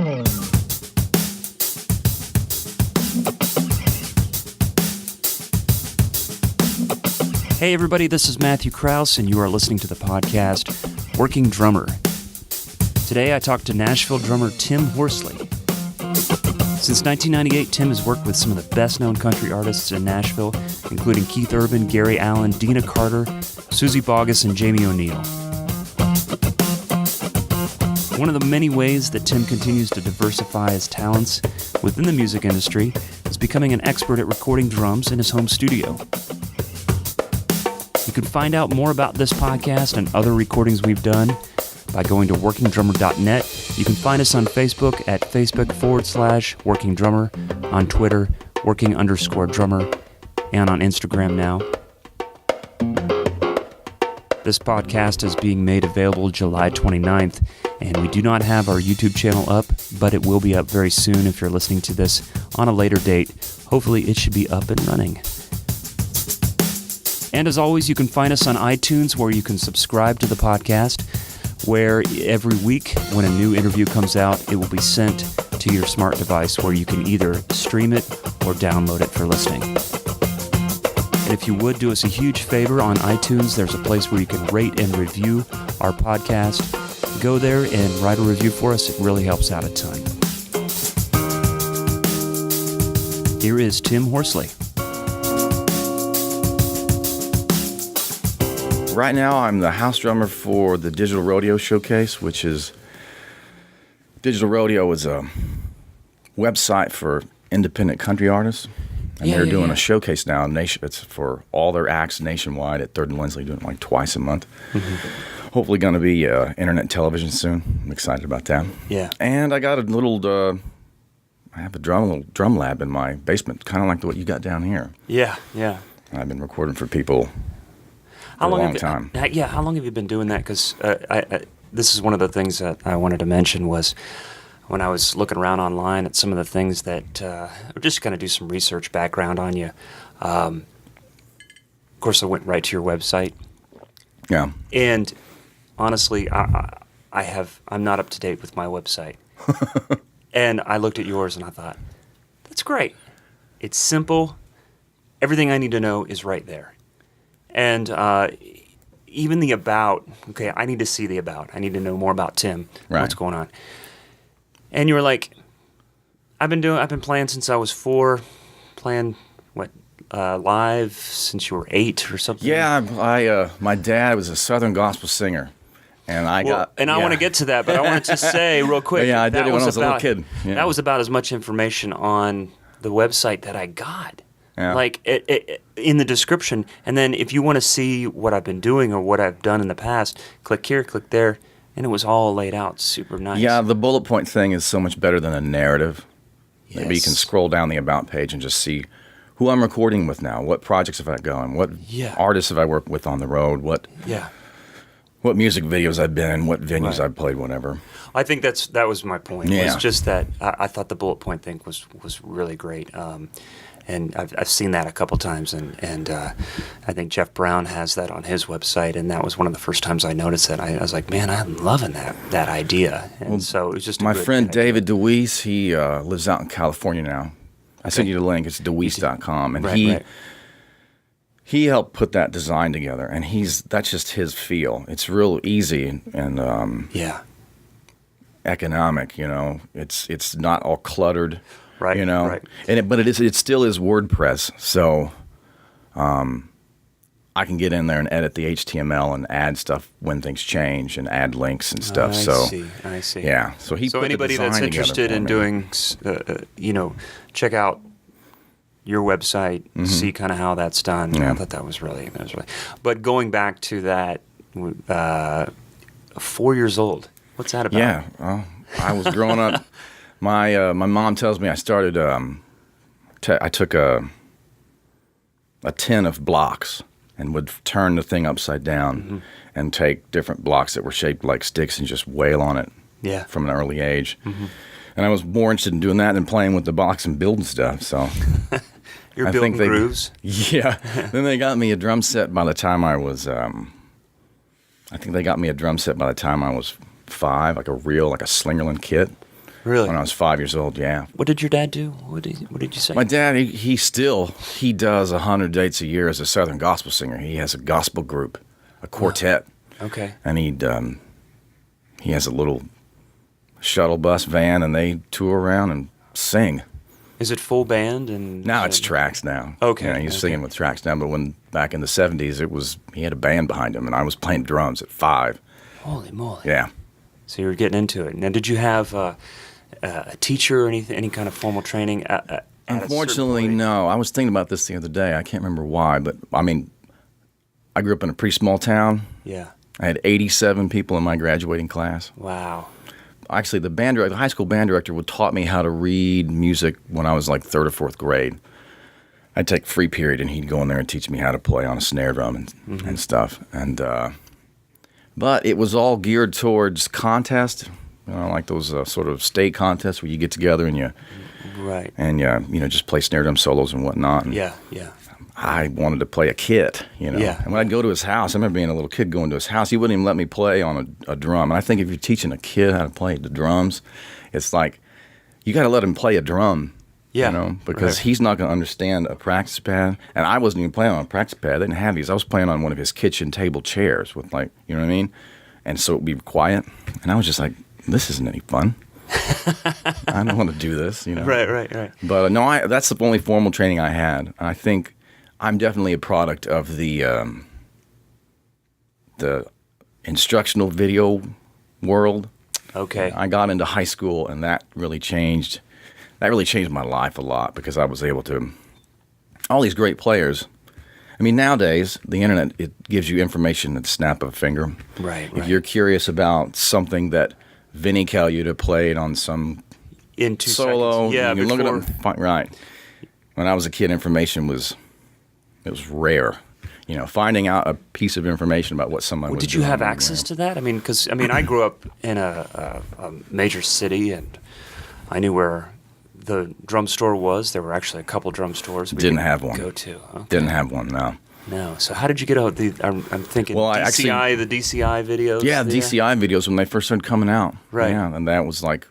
Hey everybody, this is Matthew Krause, and you are listening to the podcast Working Drummer. Today I talked to Nashville drummer Tim Horsley. Since 1998, Tim has worked with some of the best-known country artists in Nashville, including Keith Urban, Gary Allan, Deana Carter, Suzy Bogguss, and Jamie O'Neill. One of the many ways that Tim continues to diversify his talents within the music industry is becoming an expert at recording drums in his home studio. You can find out more about this podcast and other recordings we've done by going to workingdrummer.net. You can find us on Facebook at Facebook.com/workingdrummer, on Twitter, working_drummer, and on Instagram now. This podcast is being made available July 29th, and we do not have our YouTube channel up, but it will be up very soon if you're listening to this on a later date. Hopefully it should be up and running. And as always, you can find us on iTunes, where you can subscribe to the podcast, where every week when a new interview comes out, it will be sent to your smart device, where you can either stream it or download it for listening. And if you would do us a huge favor, on iTunes, there's a place where you can rate and review our podcast. Go there and write a review for us. It really helps out a ton. Here is Tim Horsley. Right now, I'm the house drummer for the Digital Rodeo Showcase, which is... Digital Rodeo is a website for independent country artists. And they're doing a showcase now. It's for all their acts nationwide at 3rd and Lindsley, doing it like twice a month. Mm-hmm. Hopefully going to be internet and television soon. I'm excited about that. Yeah. And I got a little... I have a little drum lab in my basement, kind of like what you got down here. Yeah, yeah. I've been recording for people... How long have you been doing that? Because this is one of the things that I wanted to mention was when I was looking around online at some of the things that we're just going to do some research background on you. Of course, I went right to your website. Yeah. And honestly, I'm not up to date with my website. And I looked at yours and I thought, that's great. It's simple. Everything I need to know is right there. And even the about, okay, I need to see the about. I need to know more about Tim, what's going on. And you were like, I've been playing since I was 4, playing live since you were 8 or something. Yeah, my dad was a Southern gospel singer, and I want to get to that, but I wanted to say real quick. Yeah, I did it when I was a little kid. Yeah. That was about as much information on the website that I got. Yeah. Like in the description, and then if you want to see what I've been doing or what I've done in the past, click here, click there, and it was all laid out super nice. Yeah, the bullet point thing is so much better than a narrative. Yes. Maybe you can scroll down the about page and just see who I'm recording with now, what projects have I going, what artists have I worked with on the road, what music videos I've been in, what venues I've played, whatever. I think that was my point. Yeah. Was just that I thought the bullet point thing was really great. And I've seen that a couple times, and I think Jeff Brown has that on his website, and that was one of the first times I noticed it. I was like, man, I'm loving that idea. And so it was just my friend David DeWeese, he lives out in California now. I sent you the link. It's deweese.com, and he helped put that design together, and that's just his feel. It's real easy and economic. You know, it's not all cluttered. Right, you know, right. But it still is WordPress, so I can get in there and edit the HTML and add stuff when things change and add links and stuff. I see. Yeah. So anybody that's interested in doing, check out your website, see kind of how that's done. Yeah. I thought that was really. But going back to that, 4 years old. What's that about? Yeah. Well, I was growing up. My mom tells me I started. I took a tin of blocks and would turn the thing upside down and take different blocks that were shaped like sticks and just wail on it. Yeah. From an early age, and I was more interested in doing that than playing with the box and building stuff. So you're building grooves. Yeah. Then they got me a drum set by the time I was. I think they got me a drum set by the time I was 5, like a Slingerland kit. Really? When I was 5 years old, yeah. What did your dad do? What did you say? My dad, he does 100 dates a year as a Southern gospel singer. He has a gospel group, a quartet. Wow. Okay. And he has a little shuttle bus van, and they tour around and sing. Is it full band? And Now it's tracks now. Okay. Yeah, he's singing with tracks now, but when back in the 70s, he had a band behind him, and I was playing drums at 5. Holy moly. Yeah. So you were getting into it. Now, did you have a teacher or any kind of formal training? Unfortunately, no. I was thinking about this the other day. I can't remember why, but I mean, I grew up in a pretty small town. Yeah. I had 87 people in my graduating class. Wow. Actually, the high school band director taught me how to read music when I was like 3rd or 4th grade. I'd take free period, and he'd go in there and teach me how to play on a snare drum and stuff. And but it was all geared towards contest, like those sort of state contests where you get together and you just play snare drum solos and whatnot. And yeah. I wanted to play a kit, Yeah. And when I'd go to his house, I remember being a little kid going to his house, he wouldn't even let me play on a drum. And I think if you're teaching a kid how to play the drums, it's like you got to let him play a drum, because he's not going to understand a practice pad. And I wasn't even playing on a practice pad. They didn't have these. I was playing on one of his kitchen table chairs with you know what I mean? And so it would be quiet. And I was just like, this isn't any fun. I don't want to do this, Right. But no, that's the only formal training I had. I think I'm definitely a product of the instructional video world. Okay. I got into high school, and that really changed my life a lot, because I was able to all these great players. I mean, nowadays the internet, it gives you information at the snap of a finger. Right. If you're curious about something that Vinny Colaiuta played on some in 2 solo, seconds. Yeah, you can look it up. Right. When I was a kid, information was rare. Finding out a piece of information about what someone was did doing. you have access to that? I mean, because I grew up in a major city, and I knew where the drum store was. There were actually a couple drum stores we Didn't could have one. go to. Okay. Didn't have one, no. No. So how did you get out? I'm thinking Well, the DCI videos. Yeah, DCI videos when they first started coming out. Right. Yeah, and that was like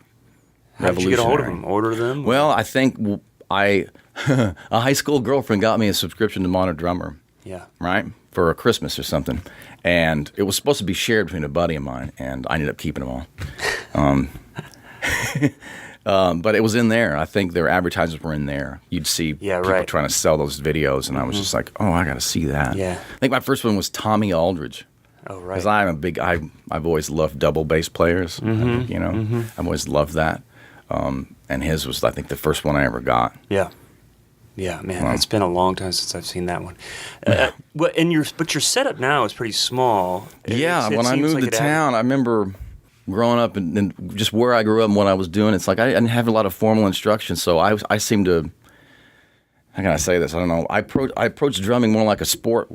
How did you get a hold of them? revolutionary. Order them? Well, I think a high school girlfriend got me a subscription to Modern Drummer, Yeah. right, for a Christmas or something. And it was supposed to be shared between a buddy of mine, and I ended up keeping them all. But it was in there. I think their advertisements were in there. You'd see people trying to sell those videos, and I was just like, oh, I got to see that. Yeah. I think my first one was Tommy Aldridge. Oh, right. Because I've always loved double bass players. I've always loved that. And his was, I think, the first one I ever got. Yeah. Yeah, man, it's been a long time since I've seen that one. But your setup now is pretty small. Yeah, when I moved to town, I remember growing up and just where I grew up and what I was doing. It's like I didn't have a lot of formal instruction, so I seemed to. How can I say this? I don't know. I approached drumming more like a sport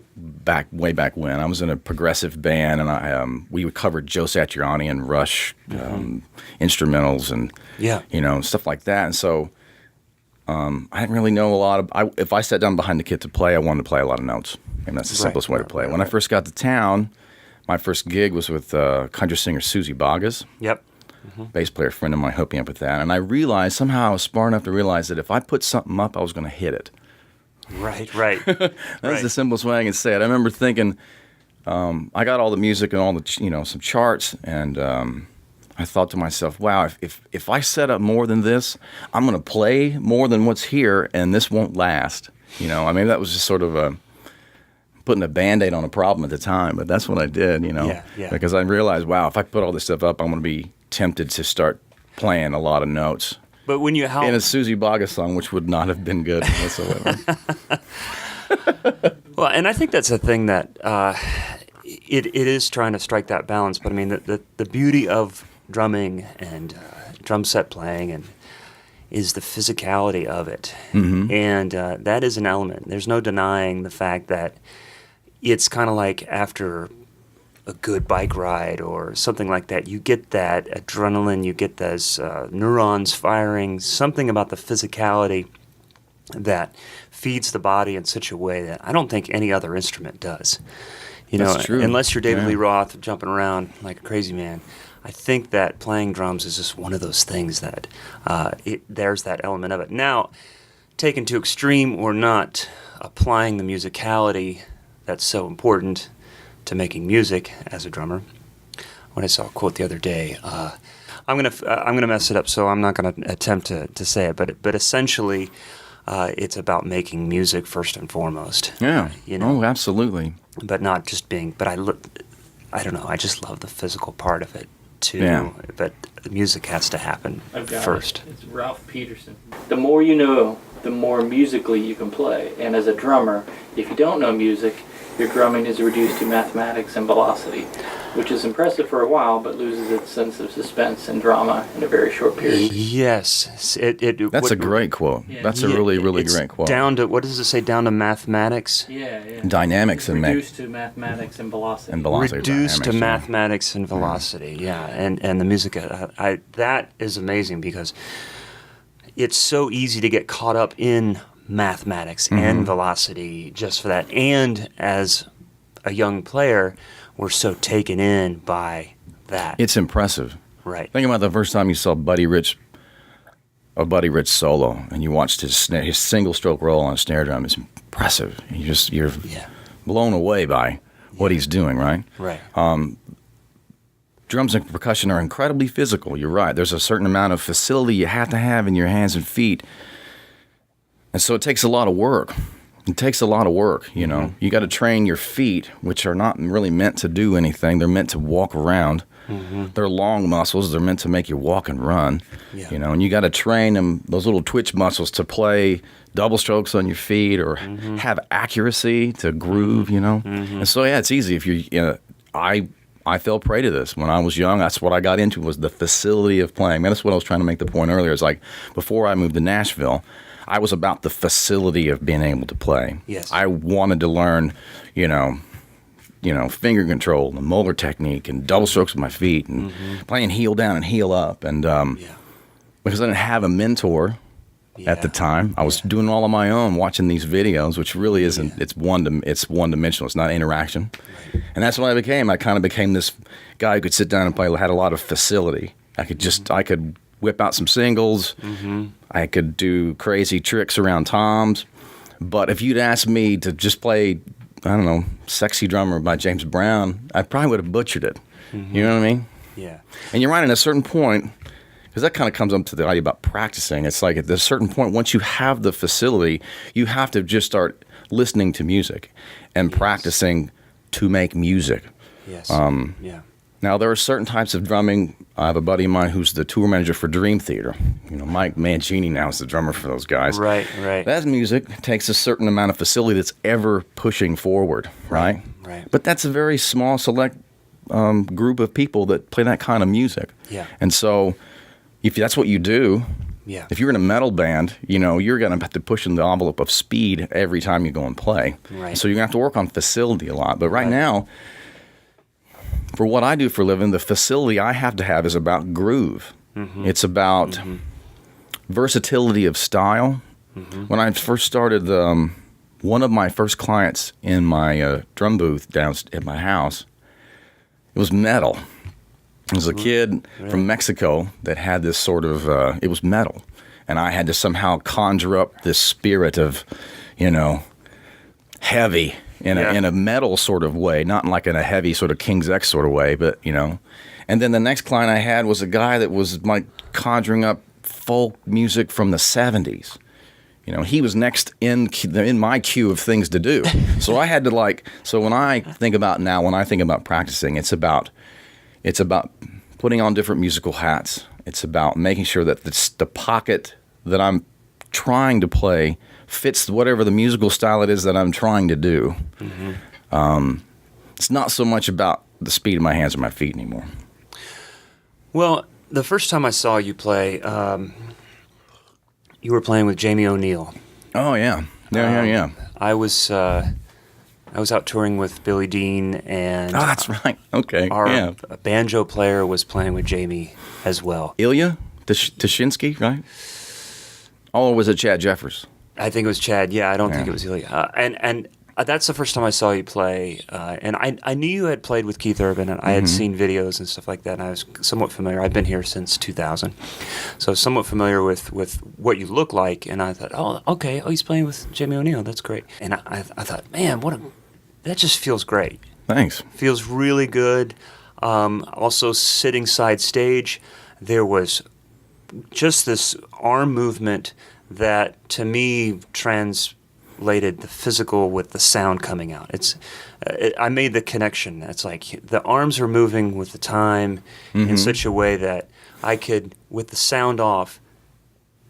way back when. I was in a progressive band, and we covered Joe Satriani and Rush instrumentals and stuff like that. And so I didn't really know a lot of. If I sat down behind the kit to play, I wanted to play a lot of notes, and that's the simplest way to play. When I first got to town, my first gig was with country singer Suzy Bogguss. Yep. Bass player friend of mine hooked me up with that, and I realized somehow I was smart enough to realize that if I put something up, I was going to hit it. Right. That's the simplest way I can say it. I remember thinking, I got all the music and all the some charts, and I thought to myself, wow, if I set up more than this, I'm going to play more than what's here, and this won't last. That was just sort of putting a Band-Aid on a problem at the time, but that's what I did. Yeah. Because I realized, wow, if I put all this stuff up, I'm going to be tempted to start playing a lot of notes. But when you in a Suzy Bogguss song, which would not have been good whatsoever. Well, and I think that's a thing that it is trying to strike that balance. But I mean, the beauty of drumming and drum set playing is the physicality of it, and that is an element. There's no denying the fact that it's kind of like after a good bike ride or something like that, you get that adrenaline, you get those neurons firing, something about the physicality that feeds the body in such a way that I don't think any other instrument does. That's true. Unless you're David Lee Roth jumping around like a crazy man. I think that playing drums is just one of those things that there's that element of it. Now, taken to extreme or not, applying the musicality that's so important to making music as a drummer. When I saw a quote the other day, I'm gonna mess it up, so I'm not gonna attempt to say it. But essentially, it's about making music first and foremost. Yeah. You know? Oh, absolutely. But not just being. But I don't know. I just love the physical part of it too. Yeah. But the music has to happen I've got first. It's Ralph Peterson. The more you know, the more musically you can play. And as a drummer, if you don't know music, your drumming is reduced to mathematics and velocity, which is impressive for a while, but loses its sense of suspense and drama in a very short period. Yes, That's a great quote. Yeah. That's a really, really it's great quote. Down to, what does it say? Down to mathematics. Yeah. Dynamics and reduced to mathematics and velocity. Reduced to dynamics, yeah. mathematics and velocity. Yeah, and the music. That is amazing because it's so easy to get caught up in mathematics and velocity just for that. And as a young player, we're so taken in by that. It's impressive. Right. Think about the first time you saw Buddy Rich solo, and you watched his single stroke roll on a snare drum. It's impressive. You're blown away by what he's doing. Right. Right. Drums and percussion are incredibly physical. You're right. There's a certain amount of facility you have to have in your hands and feet. And so it takes a lot of work. It takes a lot of work, you know. You got to train your feet, which are not really meant to do anything. They're meant to walk around. They're long muscles. They're meant to make you walk and run, you know. And you got to train them, those little twitch muscles, to play double strokes on your feet or have accuracy to groove, you know. And so, yeah, it's easy. If I fell prey to this when I was young. That's what I got into, was the facility of playing. That's what I was trying to make the point earlier. It's like before I moved to Nashville, I was about the facility of being able to play. Yes. I wanted to learn, you know, finger control, the molar technique, and double strokes with my feet, and playing heel down and heel up. And because I didn't have a mentor at the time, I was doing all on my own, watching these videos, which really isn't. It's one dimensional. It's not interaction. Right. And that's what I became. I kind of became this guy who could sit down and play. Had a lot of facility. I could whip out some singles. I could do crazy tricks around toms. But if you'd asked me to just play, I don't know, Sexy Drummer by James Brown, I probably would have butchered it. You know what I mean? Yeah. And you're right, at a certain point, because that kind of comes up to the idea about practicing. It's like at a certain point, once you have the facility, you have to just start listening to music and practicing to make music. Yes. Yeah. Now, there are certain types of drumming. I have a buddy of mine who's the tour manager for Dream Theater. You know, Mike Mancini now is the drummer for those guys. Right. That music takes a certain amount of facility that's ever pushing forward, right? Right. But that's a very small, select group of people that play that kind of music. Yeah. And so, if that's what you do, if you're in a metal band, you know, you're going to have to push in the envelope of speed every time you go and play. Right. So you're going to have to work on facility a lot. But right now, for what I do for a living, the facility I have to have is about groove. It's about versatility of style. When I first started, one of my first clients in my drum booth down at my house, it was metal. It was a kid from Mexico that had this sort of, it was metal. And I had to somehow conjure up this spirit of, you know, heavy in a metal sort of way, not like in a heavy sort of King's X sort of way, but, you know. And then the next client I had was a guy that was like conjuring up folk music from the 70s. You know, he was next in my queue of things to do. So I had to so when I think about practicing, it's about putting on different musical hats. It's about making sure that the pocket that I'm trying to play fits whatever the musical style it is that I'm trying to do. It's not so much about the speed of my hands or my feet anymore. Well, the first time I saw you play, you were playing with Jamie O'Neill. Oh yeah, yeah. I was out touring with Billy Dean, and Oh, that's right. Okay, our banjo player was playing with Jamie as well. Ilya Tashinsky, right? Or was it Chad Jeffers? I think it was Chad. Yeah, I don't think it was Ilya. And That's the first time I saw you play, and I knew you had played with Keith Urban, and I had seen videos and stuff like that, and I was somewhat familiar. I've been here since 2000, so somewhat familiar with what you look like, and I thought, oh, okay, he's playing with Jamie O'Neill, that's great. And I thought, man, that just feels great. Thanks. Feels really good. Also, sitting side stage, there was just this arm movement that, to me, translated the physical with the sound coming out. I made the connection. It's like the arms are moving with the time in such a way that I could, with the sound off,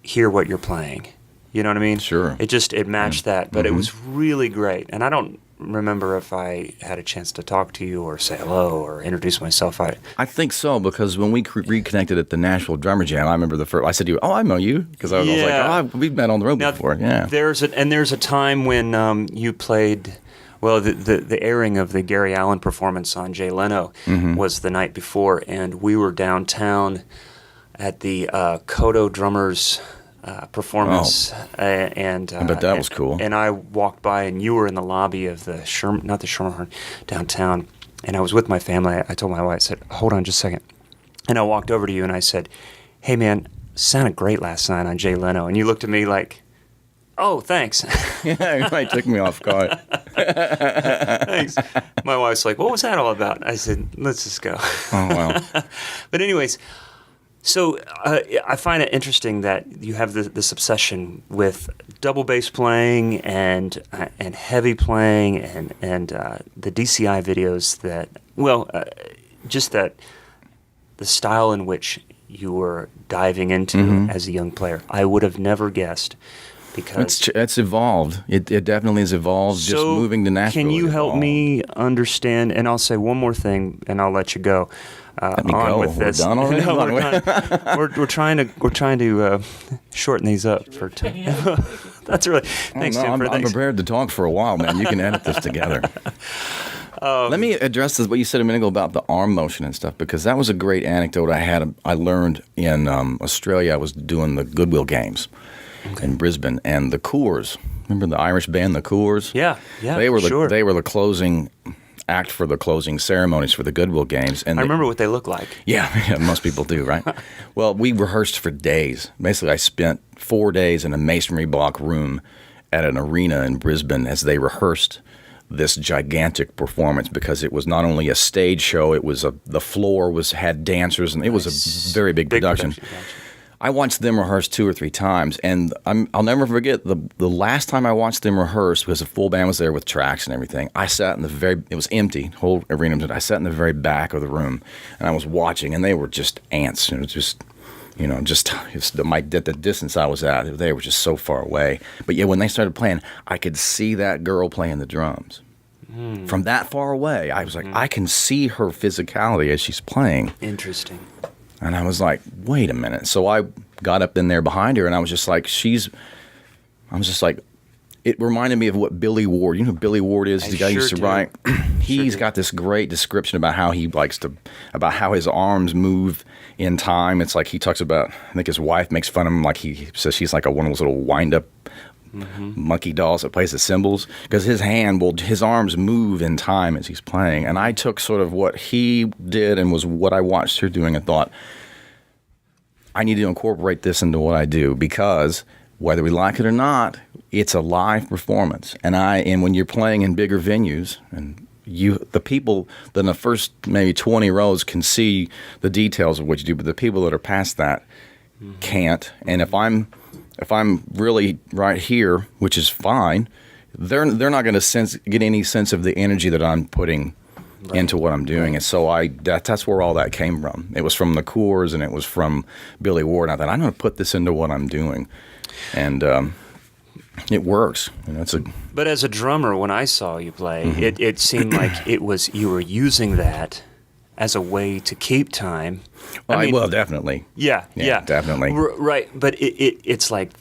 hear what you're playing. You know what I mean? Sure. It matched that, but it was really great. And I don't remember if I had a chance to talk to you or say hello or introduce myself. I think so, because when we reconnected at the Nashville Drummer Jam, I remember I said to you, I know you, because I was like, we've met on the road before. Yeah. There's a time when you played. Well, the airing of the Gary Allan performance on Jay Leno was the night before, and we were downtown at the Kodo Drummers performance, and I bet that was cool. And I walked by, and you were in the lobby of the Schermerhorn downtown, and I was with my family. I told my wife, I said, "Hold on, just a second," and I walked over to you, and I said, "Hey, man, sounded great last night on Jay Leno," and you looked at me like, "Oh, thanks." Yeah, it might took me off guard. Thanks. My wife's like, "What was that all about?" I said, "Let's just go." Oh, wow. But anyways. So I find it interesting that you have this obsession with double bass playing and heavy playing and the DCI videos just that the style in which you were diving into as a young player. I would have never guessed, because it's evolved. It definitely has evolved. So just moving to Nashville. Can you help me understand? And I'll say one more thing, and I'll let you go. Let me go. With this. We're done already? No, we're trying to shorten these up for time. That's really thanks, Jim. I'm prepared to talk for a while, man. You can edit this together. Let me address what you said a minute ago about the arm motion and stuff, because that was a great anecdote I learned in Australia. I was doing the Goodwill Games in Brisbane, and the Coors. Remember the Irish band, the Coors? Yeah. They were the closing act for the closing ceremonies for the Goodwill Games. And I remember what they look like. Yeah, most people do, right? Well, we rehearsed for days. Basically, I spent 4 days in a masonry block room at an arena in Brisbane as they rehearsed this gigantic performance, because it was not only a stage show, it was the floor had dancers, and it was a very big production. I watched them rehearse 2 or 3 times, and I'll never forget the last time I watched them rehearse, because the full band was there with tracks and everything. I sat it was empty, the whole arena. I sat in the very back of the room, and I was watching, and they were just ants. It was just, the distance I was at, they were just so far away. But yeah, when they started playing, I could see that girl playing the drums. From that far away, I was like, I can see her physicality as she's playing. Interesting. And I was like, wait a minute. So I got up in there behind her, and I was just like, it reminded me of what Billy Ward, you know who Billy Ward is? The guy who used to write. He's got this great description about how about how his arms move in time. It's like he talks about, I think his wife makes fun of him, like he says she's like one of those little wind-up monkey dolls that plays the cymbals, because his arms move in time as he's playing. And I took sort of what he did and was what I watched her doing and thought, I need to incorporate this into what I do, because whether we like it or not, it's a live performance. And when you're playing in bigger venues, and the people that in the first maybe 20 rows can see the details of what you do, but the people that are past that can't. And if I'm really right here, which is fine, they're not going to get any sense of the energy that I'm putting into what I'm doing. And so that's where all that came from. It was from the Coors, and it was from Billy Ward. And I thought, I'm going to put this into what I'm doing. And it works. But as a drummer, when I saw you play, it seemed like you were using that as a way to keep time. Well, definitely. Yeah, definitely. Right, but it's like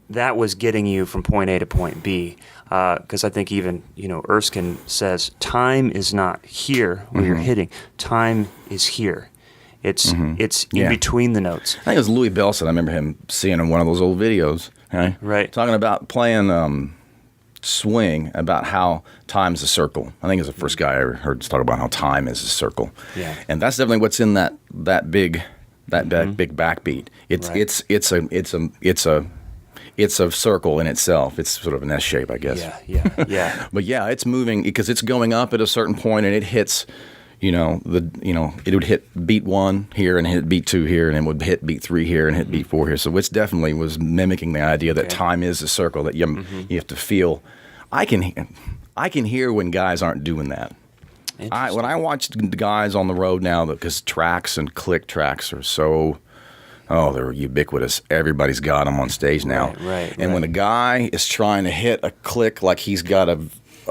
that was getting you from point A to point B. Because I think even Erskine says time is not here where you're hitting. Time is here. It's in between the notes. I think it was Louis Bellson. I remember him seeing in one of those old videos. Right. Right. Talking about playing swing about how time's a circle. I think it's the first guy I ever heard talk about how time is a circle. Yeah. And that's definitely what's in that big backbeat. It's a circle in itself. It's sort of an S shape, I guess. Yeah. But yeah, it's moving because it's going up at a certain point, and it hits, it would hit beat 1 here and hit beat 2 here, and it would hit beat 3 here and hit beat 4 here. So it's definitely was mimicking the idea that time is a circle, that you have to feel. I can hear when guys aren't doing that. When I watch the guys on the road now, because tracks and click tracks are so. Oh, they're ubiquitous. Everybody's got them on stage now. Right. When a guy is trying to hit a click like he's got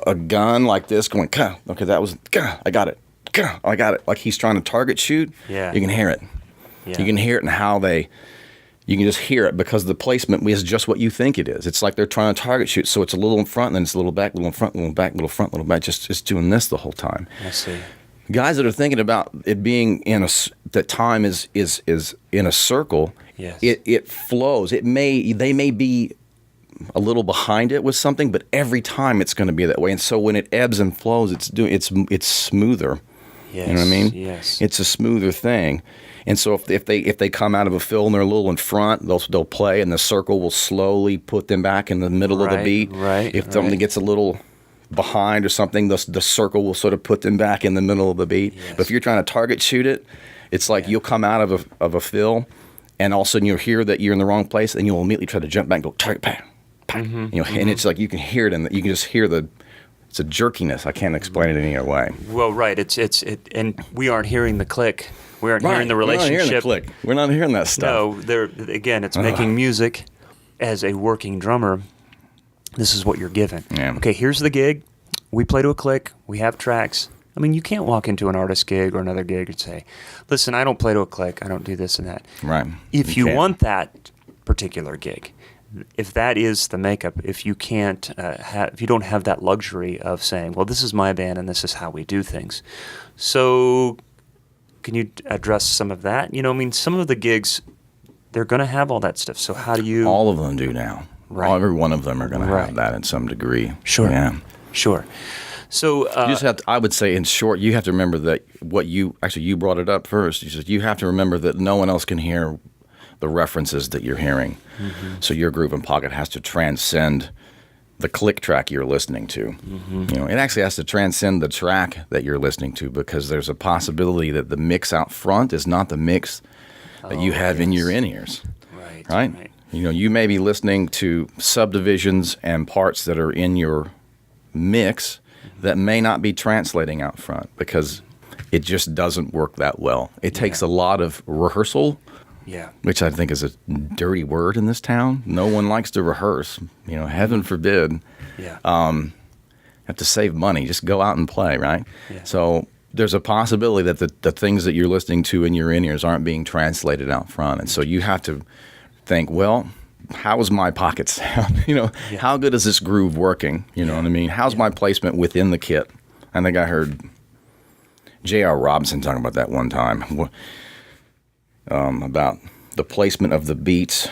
a gun like this going, okay, that was, I got it. I got it. Like he's trying to target shoot. Yeah. You can hear it. Yeah. You can hear it in how you can just hear it because the placement is just what you think it is. It's like they're trying to target shoot. So it's a little in front, and then it's a little back, little in front, little back, little front, little back, just doing this the whole time. I see. Guys that are thinking about it being that time is in a circle, yes. it flows. They may be a little behind it with something, but every time it's going to be that way. And so when it ebbs and flows, it's smoother. Yes. You know what I mean? Yes. It's a smoother thing. And so if they come out of a fill and they're a little in front, they'll play, and the circle will slowly put them back in the middle of the beat. Right. If something gets a little behind or something, the circle will sort of put them back in the middle of the beat. Yes. But if you're trying to target shoot it, it's like you'll come out of a fill, and all of a sudden you'll hear that you're in the wrong place, and you'll immediately try to jump back and go target, bang, bang. And it's like you can hear it, and you can just hear it's a jerkiness. I can't explain it any other way. Well, right. And we aren't hearing the click. We aren't hearing the relationship. We're not hearing the click. We're not hearing that stuff. No, it's making music as a working drummer. This is what you're given. Yeah. Okay, here's the gig. We play to a click. We have tracks. I mean, you can't walk into an artist gig or another gig and say, listen, I don't play to a click. I don't do this and that. Right. If you can't. want that particular gig, if that is the makeup, if you can't if you don't have that luxury of saying, well, this is my band and this is how we do things. So can you address some of that? I mean, some of the gigs, they're going to have all that stuff. So how do you... All of them do now. Right. Every one of them are going to have that in some degree. Sure. Yeah. Sure. So you just have to, I would say, in short, you have to remember that you brought it up first. You have to remember that no one else can hear the references that you're hearing. Mm-hmm. So your groove and pocket has to transcend the click track you're listening to. Mm-hmm. It actually has to transcend the track that you're listening to, because there's a possibility that the mix out front is not the mix that you have in your in-ears. Right? You may be listening to subdivisions and parts that are in your mix that may not be translating out front because it just doesn't work that well. It takes a lot of rehearsal, which I think is a dirty word in this town. No one likes to rehearse. Heaven forbid. Have to save money. Just go out and play, right? Yeah. So there's a possibility that the things that you're listening to in your in-ears aren't being translated out front. And so you have to think, well, how is my pocket sound? How good is this groove working? You know what I mean? How's my placement within the kit? I think I heard J.R. Robinson talking about that one time, about the placement of the beats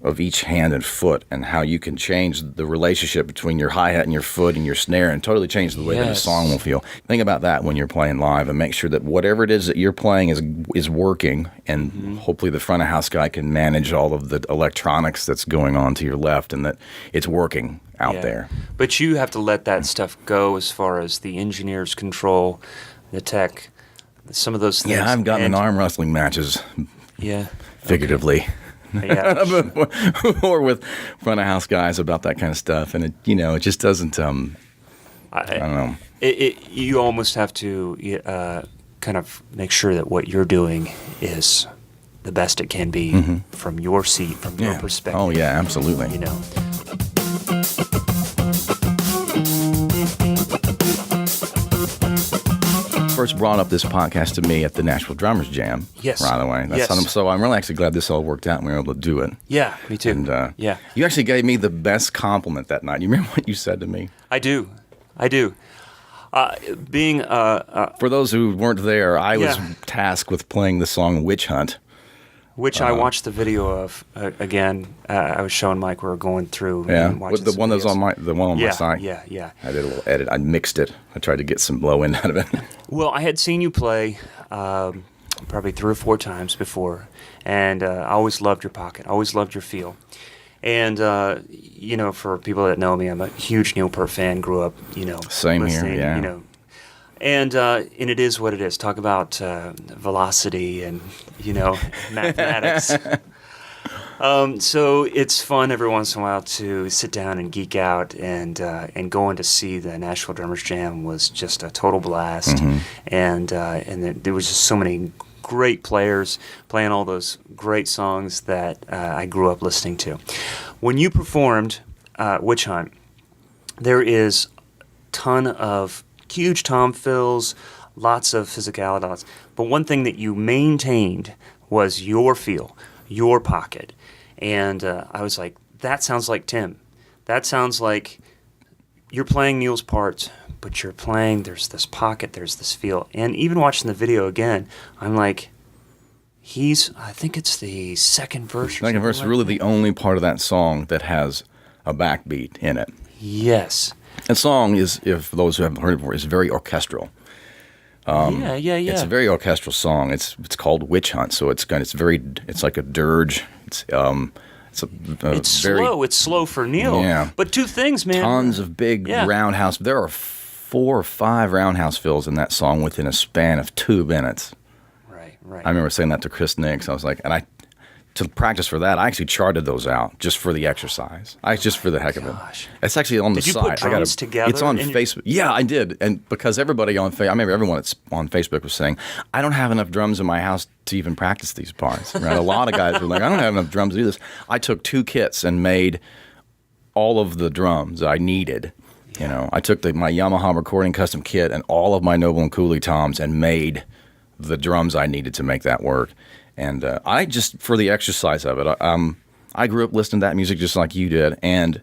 of each hand and foot, and how you can change the relationship between your hi-hat and your foot and your snare and totally change the way that a song will feel. Think about that when you're playing live, and make sure that whatever it is that you're playing is working, and hopefully the front of house guy can manage all of the electronics that's going on to your left, and that it's working out there. But you have to let that stuff go as far as the engineers control, the tech, some of those things. Yeah, I've gotten in arm wrestling matches, figuratively. Okay. Yeah. Or with front of house guys about that kind of stuff, and it just doesn't. I don't know. You almost have to kind of make sure that what you're doing is the best it can be from your seat, from your perspective. Oh yeah, absolutely. First brought up this podcast to me at the Nashville Drummers Jam. Yes. By the way. So I'm really actually glad this all worked out and we were able to do it. Yeah, me too. And you actually gave me the best compliment that night. You remember what you said to me? I do. Being for those who weren't there, I was tasked with playing the song Witch Hunt Which I watched the video of again. I was showing Mike. We were going through. Yeah, and watching the some one that's videos. on my site. Yeah. I did a little edit. I mixed it. I tried to get some low end out of it. Well, I had seen you play probably 3 or 4 times before, and I always loved your pocket. Always loved your feel. And you know, for people that know me, I'm a huge Neil Peart fan. Grew up, you know, Same here, listening, yeah. You know, and it is what it is. Talk about velocity and, you know, mathematics. So it's fun every once in a while to sit down and geek out, and going to see the Nashville Drummers Jam was just a total blast. Mm-hmm. And there was just so many great players playing all those great songs that I grew up listening to. When you performed Witch Hunt, there is a ton of huge tom fills, lots of physicality, but one thing that you maintained was your feel, your pocket. And I was like, that sounds like Tim. That sounds like you're playing Neil's parts, but you're playing, there's this pocket, there's this feel. And even watching the video again, I'm like, I think it's the second verse. Second verse is really the only part of that song that has a backbeat in it. Yes. That song is, if those who haven't heard it before, is very orchestral. Yeah. It's a very orchestral song. It's called Witch Hunt, so it's like a dirge. It's very slow. It's slow for Neil. Yeah. But 2 things, man. tons of big roundhouse. There are 4 or 5 roundhouse fills in that song within a span of 2 minutes. Right. I remember saying that to Chris Nix. I was like, to practice for that, I actually charted those out just for the exercise. Just for the heck of it. It's actually on the Did you site. put drums together It's on in your- Facebook. Yeah, I did, and because everybody on Facebook, I remember everyone that's on Facebook was saying, I don't have enough drums in my house to even practice these parts. Right? A lot of guys were like, I don't have enough drums to do this. I took 2 kits and made all of the drums I needed. You know, I took my Yamaha recording custom kit and all of my Noble and Cooley toms and made the drums I needed to make that work. And I just, for the exercise of it, I grew up listening to that music just like you did. And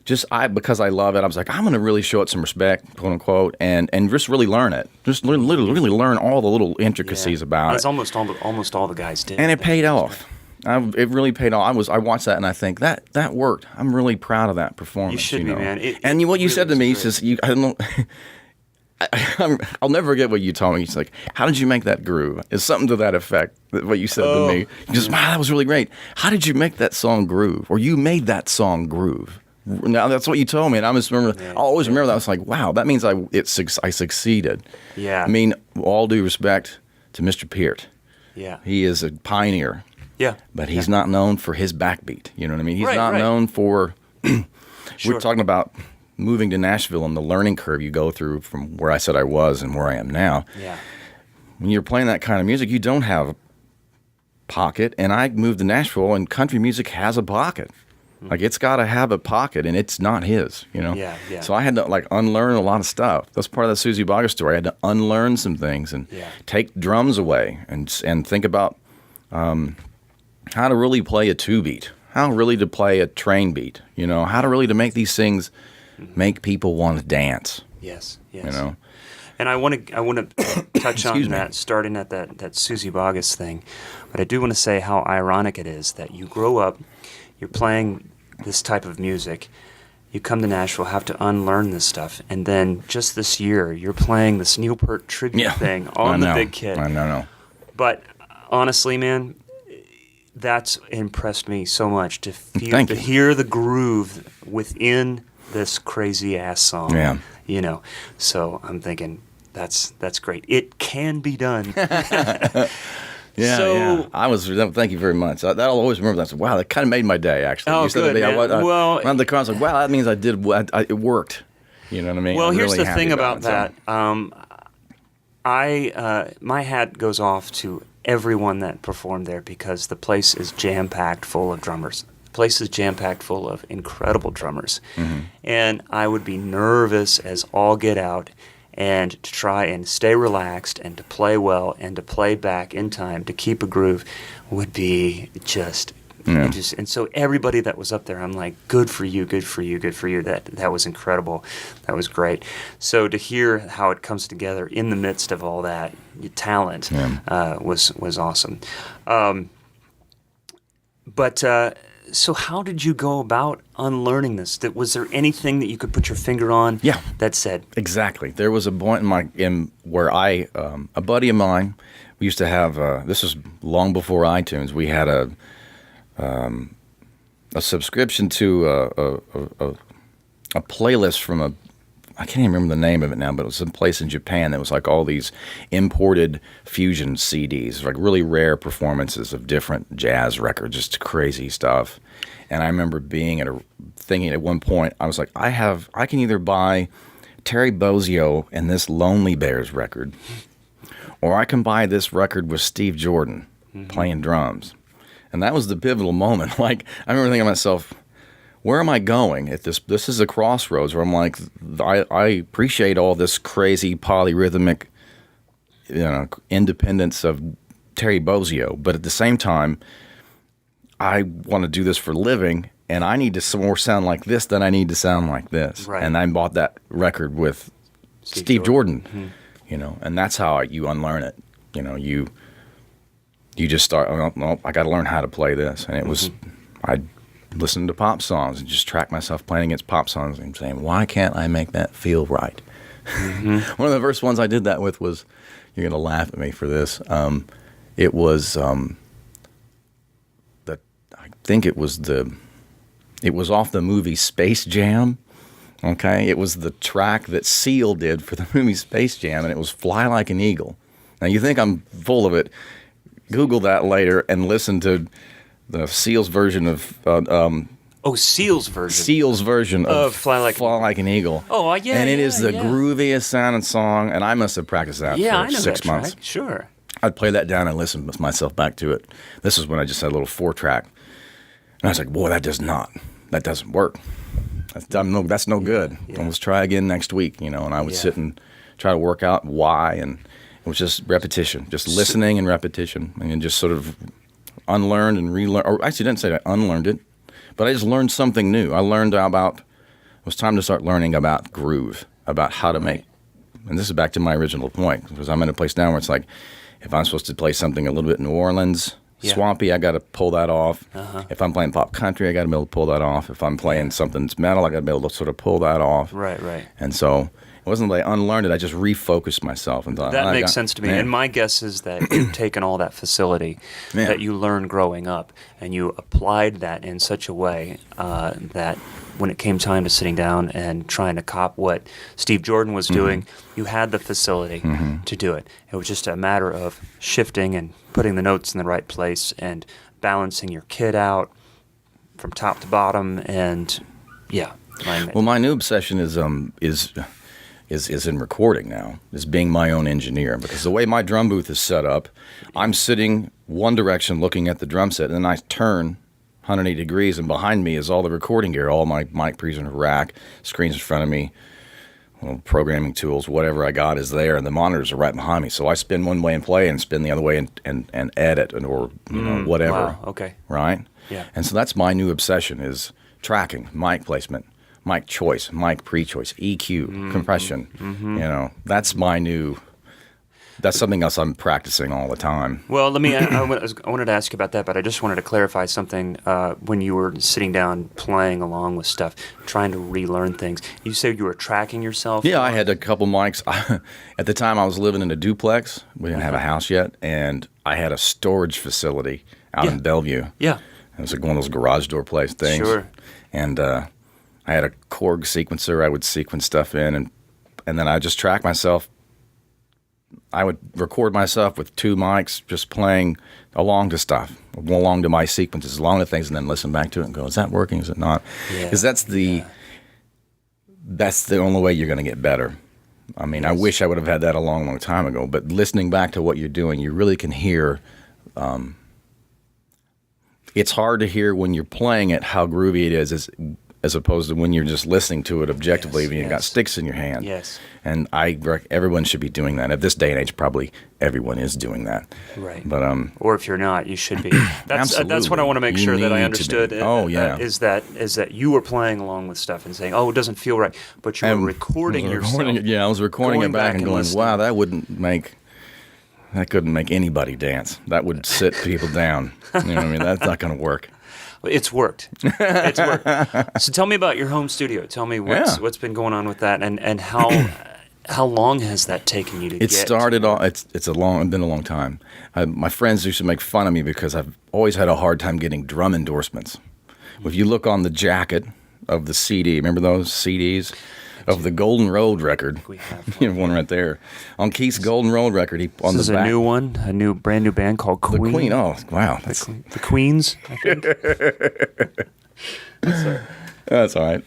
because I love it, I was like, I'm going to really show it some respect, quote unquote, and just really learn it. Just really learn all the little intricacies about That's it. almost all the guys did. And it paid off. It really paid off. I watched that and I think that worked. I'm really proud of that performance. You should you be, know? man. And what you really said to me, he was says, I don't know. I'll never forget what you told me. He's like, how did you make that groove? It's something to that effect, what you said to me. He goes, wow, that was really great. How did you make that song groove? Or you made that song groove. Now, that's what you told me. And I just remember, I'll always remember that. I was like, wow, that means I succeeded. Yeah. I mean, all due respect to Mr. Peart. Yeah. He is a pioneer. Yeah. But he's not known for his backbeat. You know what I mean? He's Right, not right. known for. Sure. We're talking about moving to Nashville and the learning curve you go through from where I said I was and where I am now. Yeah. When you're playing that kind of music, you don't have a pocket. And I moved to Nashville, and country music has a pocket. Like, it's got to have a pocket, and it's not his, you know? Yeah, yeah. So I had to, unlearn a lot of stuff. That's part of the Suzy Bogguss story. I had to unlearn some things and take drums away and think about how to really play a 2-beat, how really to play a train beat, you know, how to really to make these things make people want to dance, Yes. you know? And I want to touch on Excuse me. that, starting at that Suzy Bogguss thing. But I do want to say how ironic it is that you grow up, you're playing this type of music, you come to Nashville, have to unlearn this stuff, and then just this year, you're playing this Neil Peart tribute thing on the big kid. I know. But honestly, man, that's impressed me so much to feel, Thank to you. hear the groove within this crazy ass song. Yeah. You know, so I'm thinking that's great. It can be done. Yeah, So- yeah. Thank you very much. I'll always remember that. I said, wow, that kind of made my day, actually. Oh, You said good, that man. Well- around the car, I was like, wow, that means it worked. You know what I mean? Well, I'm here's really the happy thing about it. that. My hat goes off to everyone that performed there because the place is jam-packed full of drummers. The place is jam-packed full of incredible drummers. Mm-hmm. And I would be nervous as all get out and to try and stay relaxed and to play well and to play back in time to keep a groove would be just and so everybody that was up there, I'm like, good for you, good for you, good for you. That was incredible. That was great. So to hear how it comes together in the midst of all that talent was awesome. But so how did you go about unlearning this? Was there anything that you could put your finger on? Yeah. That said Exactly. There was a point in where a buddy of mine, we used to have. This was long before iTunes. We had a subscription to a playlist from I can't even remember the name of it now, but it was some place in Japan that was like all these imported fusion CDs, like really rare performances of different jazz records, just crazy stuff. And I remember thinking at one point, I was like, I can either buy Terry Bozzio and this Lonely Bears record, or I can buy this record with Steve Jordan playing drums. And that was the pivotal moment. Like, I remember thinking to myself, where am I going at this? This is a crossroads where I'm like, I appreciate all this crazy polyrhythmic, independence of Terry Bozzio, but at the same time, I want to do this for a living, and I need to more sound like this than I need to sound like this. Right. And I bought that record with Steve Jordan, and that's how you unlearn it. You just start. Oh, I got to learn how to play this, and it was I. Listening to pop songs and just track myself playing against pop songs and saying, why can't I make that feel right? One of the first ones I did that with was, you're going to laugh at me for this. It was I think it was off the movie Space Jam. Okay, it was the track that Seal did for the movie Space Jam, and it was "Fly Like an Eagle." Now you think I'm full of it? Google that later and listen to the Seal's version of Seal's version. Seal's version of Fly Like an Eagle. Oh, yeah. And it is the grooviest sounding song, and I must have practiced that for 6 months. Track. Sure. I'd play that down and listen myself back to it. This is when I just had a little 4-track. And I was like, boy, that doesn't work. That's no good. Yeah. Let's try again next week, and I would sit and try to work out why, and it was just repetition, just listening and repetition, and just sort of unlearned and relearned, or actually didn't say I unlearned it, but I just learned something new. I learned it was time to start learning about groove, about how to make, and this is back to my original point, because I'm in a place now where it's like, if I'm supposed to play something a little bit New Orleans, swampy, I got to pull that off. If I'm playing pop country, I got to be able to pull that off. If I'm playing something that's metal, I got to be able to sort of pull that off. Right. And so it wasn't that I unlearned it, I just refocused myself and thought, that makes sense to me. And my guess is that you've taken all that facility that you learned growing up and you applied that in such a way that when it came time to sitting down and trying to cop what Steve Jordan was doing, you had the facility to do it. It was just a matter of shifting and putting the notes in the right place and balancing your kit out from top to bottom. And my new obsession is in recording now, is being my own engineer, because the way my drum booth is set up, I'm sitting one direction looking at the drum set, and then I turn 180 degrees, and behind me is all the recording gear, all my mic pre's in a rack, screens in front of me, programming tools, whatever I got is there, and the monitors are right behind me. So I spin one way and play, and spin the other way and edit, or whatever. Wow, okay. Right? Yeah. And so that's my new obsession, is tracking, mic placement, mic choice, mic pre-choice, EQ, compression. That's my new. That's something else I'm practicing all the time. Well, I wanted to ask you about that, but I just wanted to clarify something. When you were sitting down playing along with stuff, trying to relearn things, you said you were tracking yourself? Yeah, I had a couple mics. At the time, I was living in a duplex. We didn't have a house yet, and I had a storage facility out in Bellevue. Yeah. It was like one of those garage door place things. Sure. And I had a Korg sequencer. I would sequence stuff in, and then I just track myself. I would record myself with 2 mics, just playing along to stuff, along to my sequences, along to things, and then listen back to it and go, is that working? Is it not? Because that's the only way you're going to get better. I mean, I wish I would have had that a long, long time ago, but listening back to what you're doing, you really can hear. It's hard to hear when you're playing it how groovy it is as opposed to when you're just listening to it objectively when you've got sticks in your hand. Yes. And everyone should be doing that. At this day and age, probably everyone is doing that. Right. But or if you're not, you should be. That's absolutely. what I want to make sure that I understood. Is that you were playing along with stuff and saying, "Oh, it doesn't feel right," but you were recording yourself. I was recording it back and going, "Wow, that wouldn't make." that couldn't make anybody dance. That would sit people down. You know what I mean? That's not going to work. It's worked. It's worked. So tell me about your home studio. Tell me what's been going on with that, and how long has that taken you to get? It started off. It's been a long time. My friends used to make fun of me because I've always had a hard time getting drum endorsements. If you look on the jacket of the CD, remember those CDs of the Golden Road record? We have You have one right there. On Keith's Golden Road record, on this the is back. a new one, brand new band called Queen. The Queen. Oh, wow. The Queens, I think. That's all right.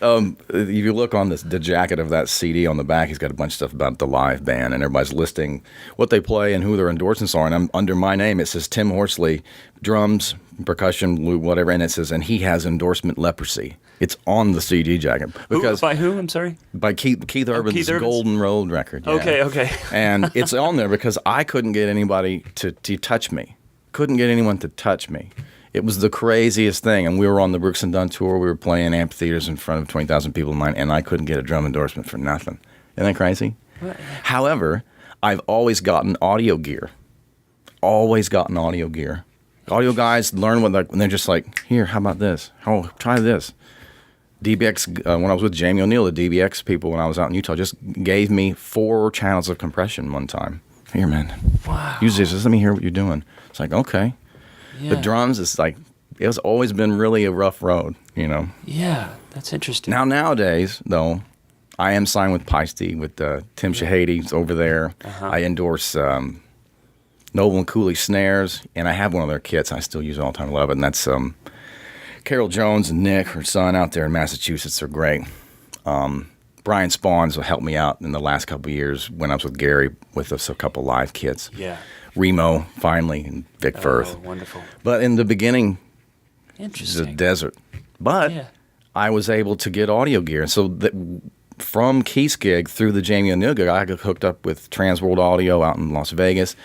If you look on the jacket of that CD on the back, he's got a bunch of stuff about the live band, and everybody's listing what they play and who their endorsements are. And I'm under my name. It says Tim Horsley, drums, percussion, whatever, and it says, and he has endorsement leprosy. It's on the CD jacket. By who? I'm sorry. By Keith Urban's Golden Road record. Yeah. Okay. And it's on there because I couldn't get anybody to touch me. Couldn't get anyone to touch me. It was the craziest thing. And we were on the Brooks and Dunn tour. We were playing amphitheaters in front of 20,000 people in mine, and I couldn't get a drum endorsement for nothing. Isn't that crazy? What? However, I've always gotten audio gear. Always gotten audio gear. Audio guys learn when they're just like, here, how about this? Oh, try this. DBX, when I was with Jamie O'Neill, the DBX people when I was out in Utah, just gave me 4 channels of compression one time. Here, man. Wow. Use this. Just let me hear what you're doing. It's like, okay. Yeah. The drums is like, it's always been really a rough road, you know. Yeah, that's interesting. Nowadays, though, I am signed with Peisty, with Tim Shahades over there. Uh-huh. I endorse Noble and Cooley snares, and I have one of their kits. I still use it all the time. I love it, and that's Carol Jones and Nick, her son, out there in Massachusetts. They're great. Brian Spawns helped me out in the last couple of years when I was with Gary with us a couple live kits. Yeah. Remo, finally, and Vic Firth. Oh, wonderful. But in the beginning, Interesting. the desert. But Yeah. I was able to get audio gear. And so from Keith's gig through the Jamie O'Neill gig, I got hooked up with Transworld Audio out in Las Vegas.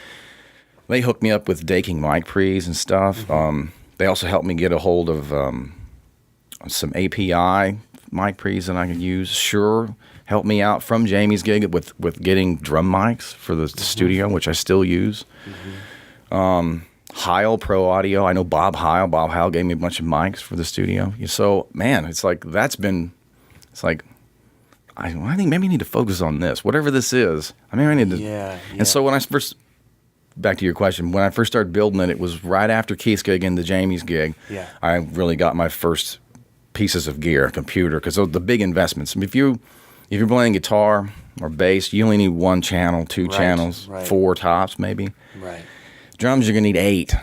They hooked me up with Daking mic pre's and stuff. Mm-hmm. They also helped me get a hold of some API mic pre's that I could use. Shure helped me out from Jamie's gig with getting drum mics for the studio, which I still use. Heil Pro Audio. I know Bob Heil. Bob Heil gave me a bunch of mics for the studio. So, man, it's like I think maybe I need to focus on this. Whatever this is, I need to. Yeah. And so when I first, back to your question, when I first started building it, it was right after Keith's gig and the Jamie's gig. Yeah. I really got my first pieces of gear, a computer, because the big investments. If you're playing guitar or bass, you only need 1 channel, 2 channels, 4 tops maybe. Right. Drums, you're going to need 8.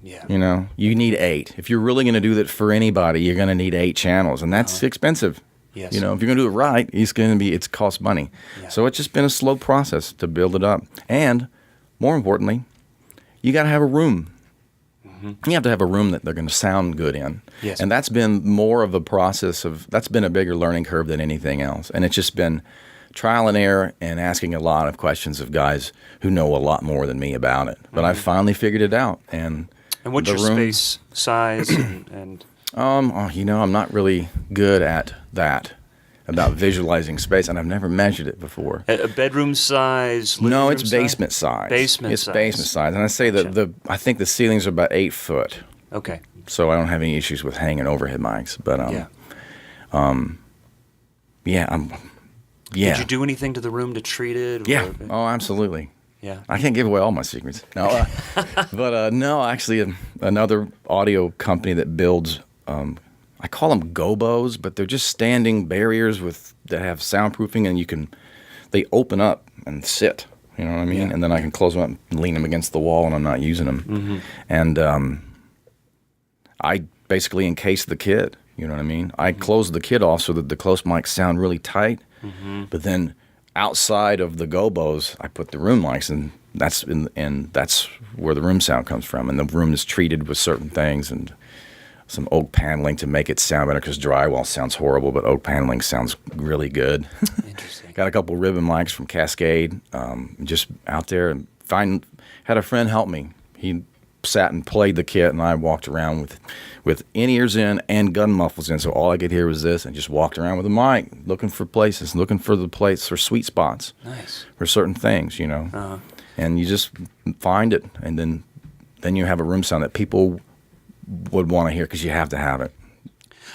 Yeah. You know, you need 8. If you're really going to do that for anybody, you're going to need 8 channels, and that's expensive. Yes. You know, if you're going to do it right, it's cost money. Yeah. So it's just been a slow process to build it up. And more importantly, you got to have a room. You have to have a room that they're going to sound good in. Yes. And that's been more of a process that's been a bigger learning curve than anything else. And it's just been trial and error and asking a lot of questions of guys who know a lot more than me about it. But I've finally figured it out. And what's your space size and I'm not really good at that, about visualizing space, and I've never measured it before. a bedroom size? No, it's room basement size. Basement It's size. basement size. And I say that I think the ceilings are about 8 foot. Okay. So I don't have any issues with hanging overhead mics. But Did you do anything to the room to treat it? Yeah. Oh, absolutely. Yeah. I can't give away all my secrets. No, but no, actually, another audio company that builds. I call them gobos, but they're just standing barriers that have soundproofing, and they open up and sit. You know what I mean? Yeah. And then I can close them up and lean them against the wall, and I'm not using them. And I basically encase the kit. You know what I mean? I close the kit off so that the close mics sound really tight. But then outside of the gobos, I put the room mics, and that's where the room sound comes from. And the room is treated with certain things and some oak paneling to make it sound better, because drywall sounds horrible, but oak paneling sounds really good. Interesting. Got a couple ribbon mics from Cascade, just out there, and had a friend help me. He sat and played the kit, and I walked around with in-ears in and gun muffles in, so all I could hear was this, and just walked around with a mic, looking for the plates for sweet spots. Nice. For certain things, you know. and you just find it, and then you have a room sound that people would want to hear because you have to have it.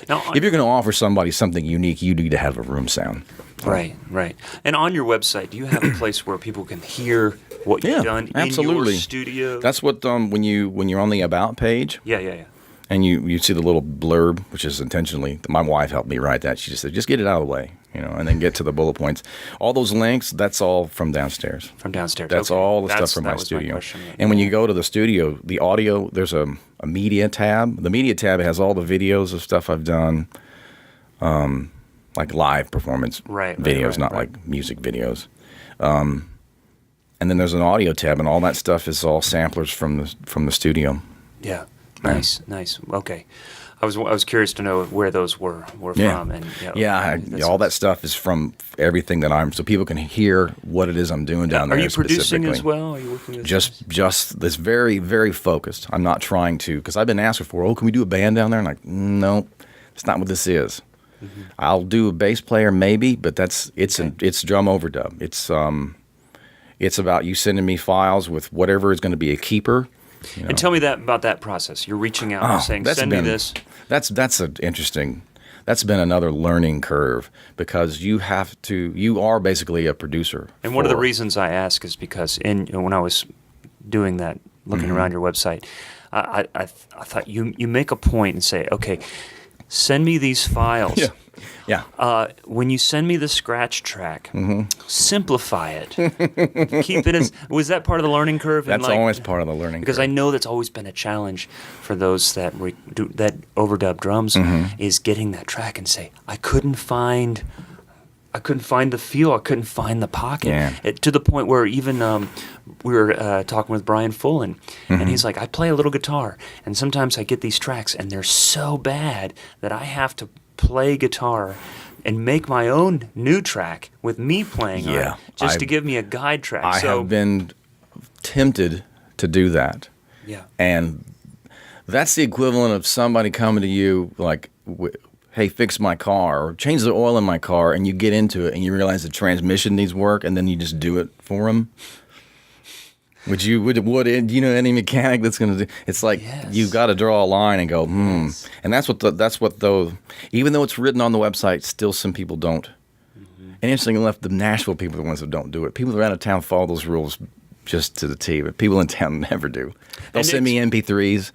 Now, If you're going to offer somebody something unique, you need to have a room sound. right. And on your website, do you have a place where people can hear what you've done absolutely. in your studio? That's what when you're on the About page. Yeah. And you see the little blurb, which is intentionally, my wife helped me write that. She just said, just get it out of the way, and then get to the bullet points. All those links, that's all from downstairs. From downstairs. That's okay. all the stuff from that my was studio. question. And when you go to the studio, the audio, there's a media tab. The media tab has all the videos of stuff I've done, like live performance videos, not like music videos. And then there's an audio tab, and all that stuff is all samplers from the studio. Yeah. Nice. Okay, I was curious to know where those were from, and all that stuff is from everything that I'm, so people can hear what it is I'm doing down there. Are you producing as well? Are you working with just this very, very focused. I'm not trying to, because I've been asked before. Oh, can we do a band down there? And like, no, that's not what this is. Mm-hmm. I'll do a bass player maybe, but it's drum overdub. It's about you sending me files with whatever is going to be a keeper. And tell me about that process. You're reaching out and saying, "Send me this." That's interesting. That's been another learning curve because you are basically a producer. And one of the reasons I ask is because when I was doing that, looking around your website, I thought you make a point and say, "Okay, send me these files." Yeah. When you send me the scratch track, simplify it. Keep it as. Was that part of the learning curve? That's always part of the learning curve. Because I know that's always been a challenge for those that do that overdub drums is getting that track and say, I couldn't find the feel. I couldn't find the pocket. Yeah. To the point where even we were talking with Brian Fullen, and he's like, I play a little guitar, and sometimes I get these tracks, and they're so bad that I have to play guitar and make my own new track with me playing on it, just to give me a guide track. I have been tempted to do that. Yeah. And that's the equivalent of somebody coming to you like, hey, fix my car or change the oil in my car, and you get into it and you realize the transmission needs work, and then you just do it for them. Would any mechanic that's going to do? It's like you've got to draw a line and go, Yes. And that's what even though it's written on the website, still some people don't. Mm-hmm. And interestingly enough, the Nashville people are the ones that don't do it. People around town follow those rules just to the T, but people in town never do. They'll send me MP3s.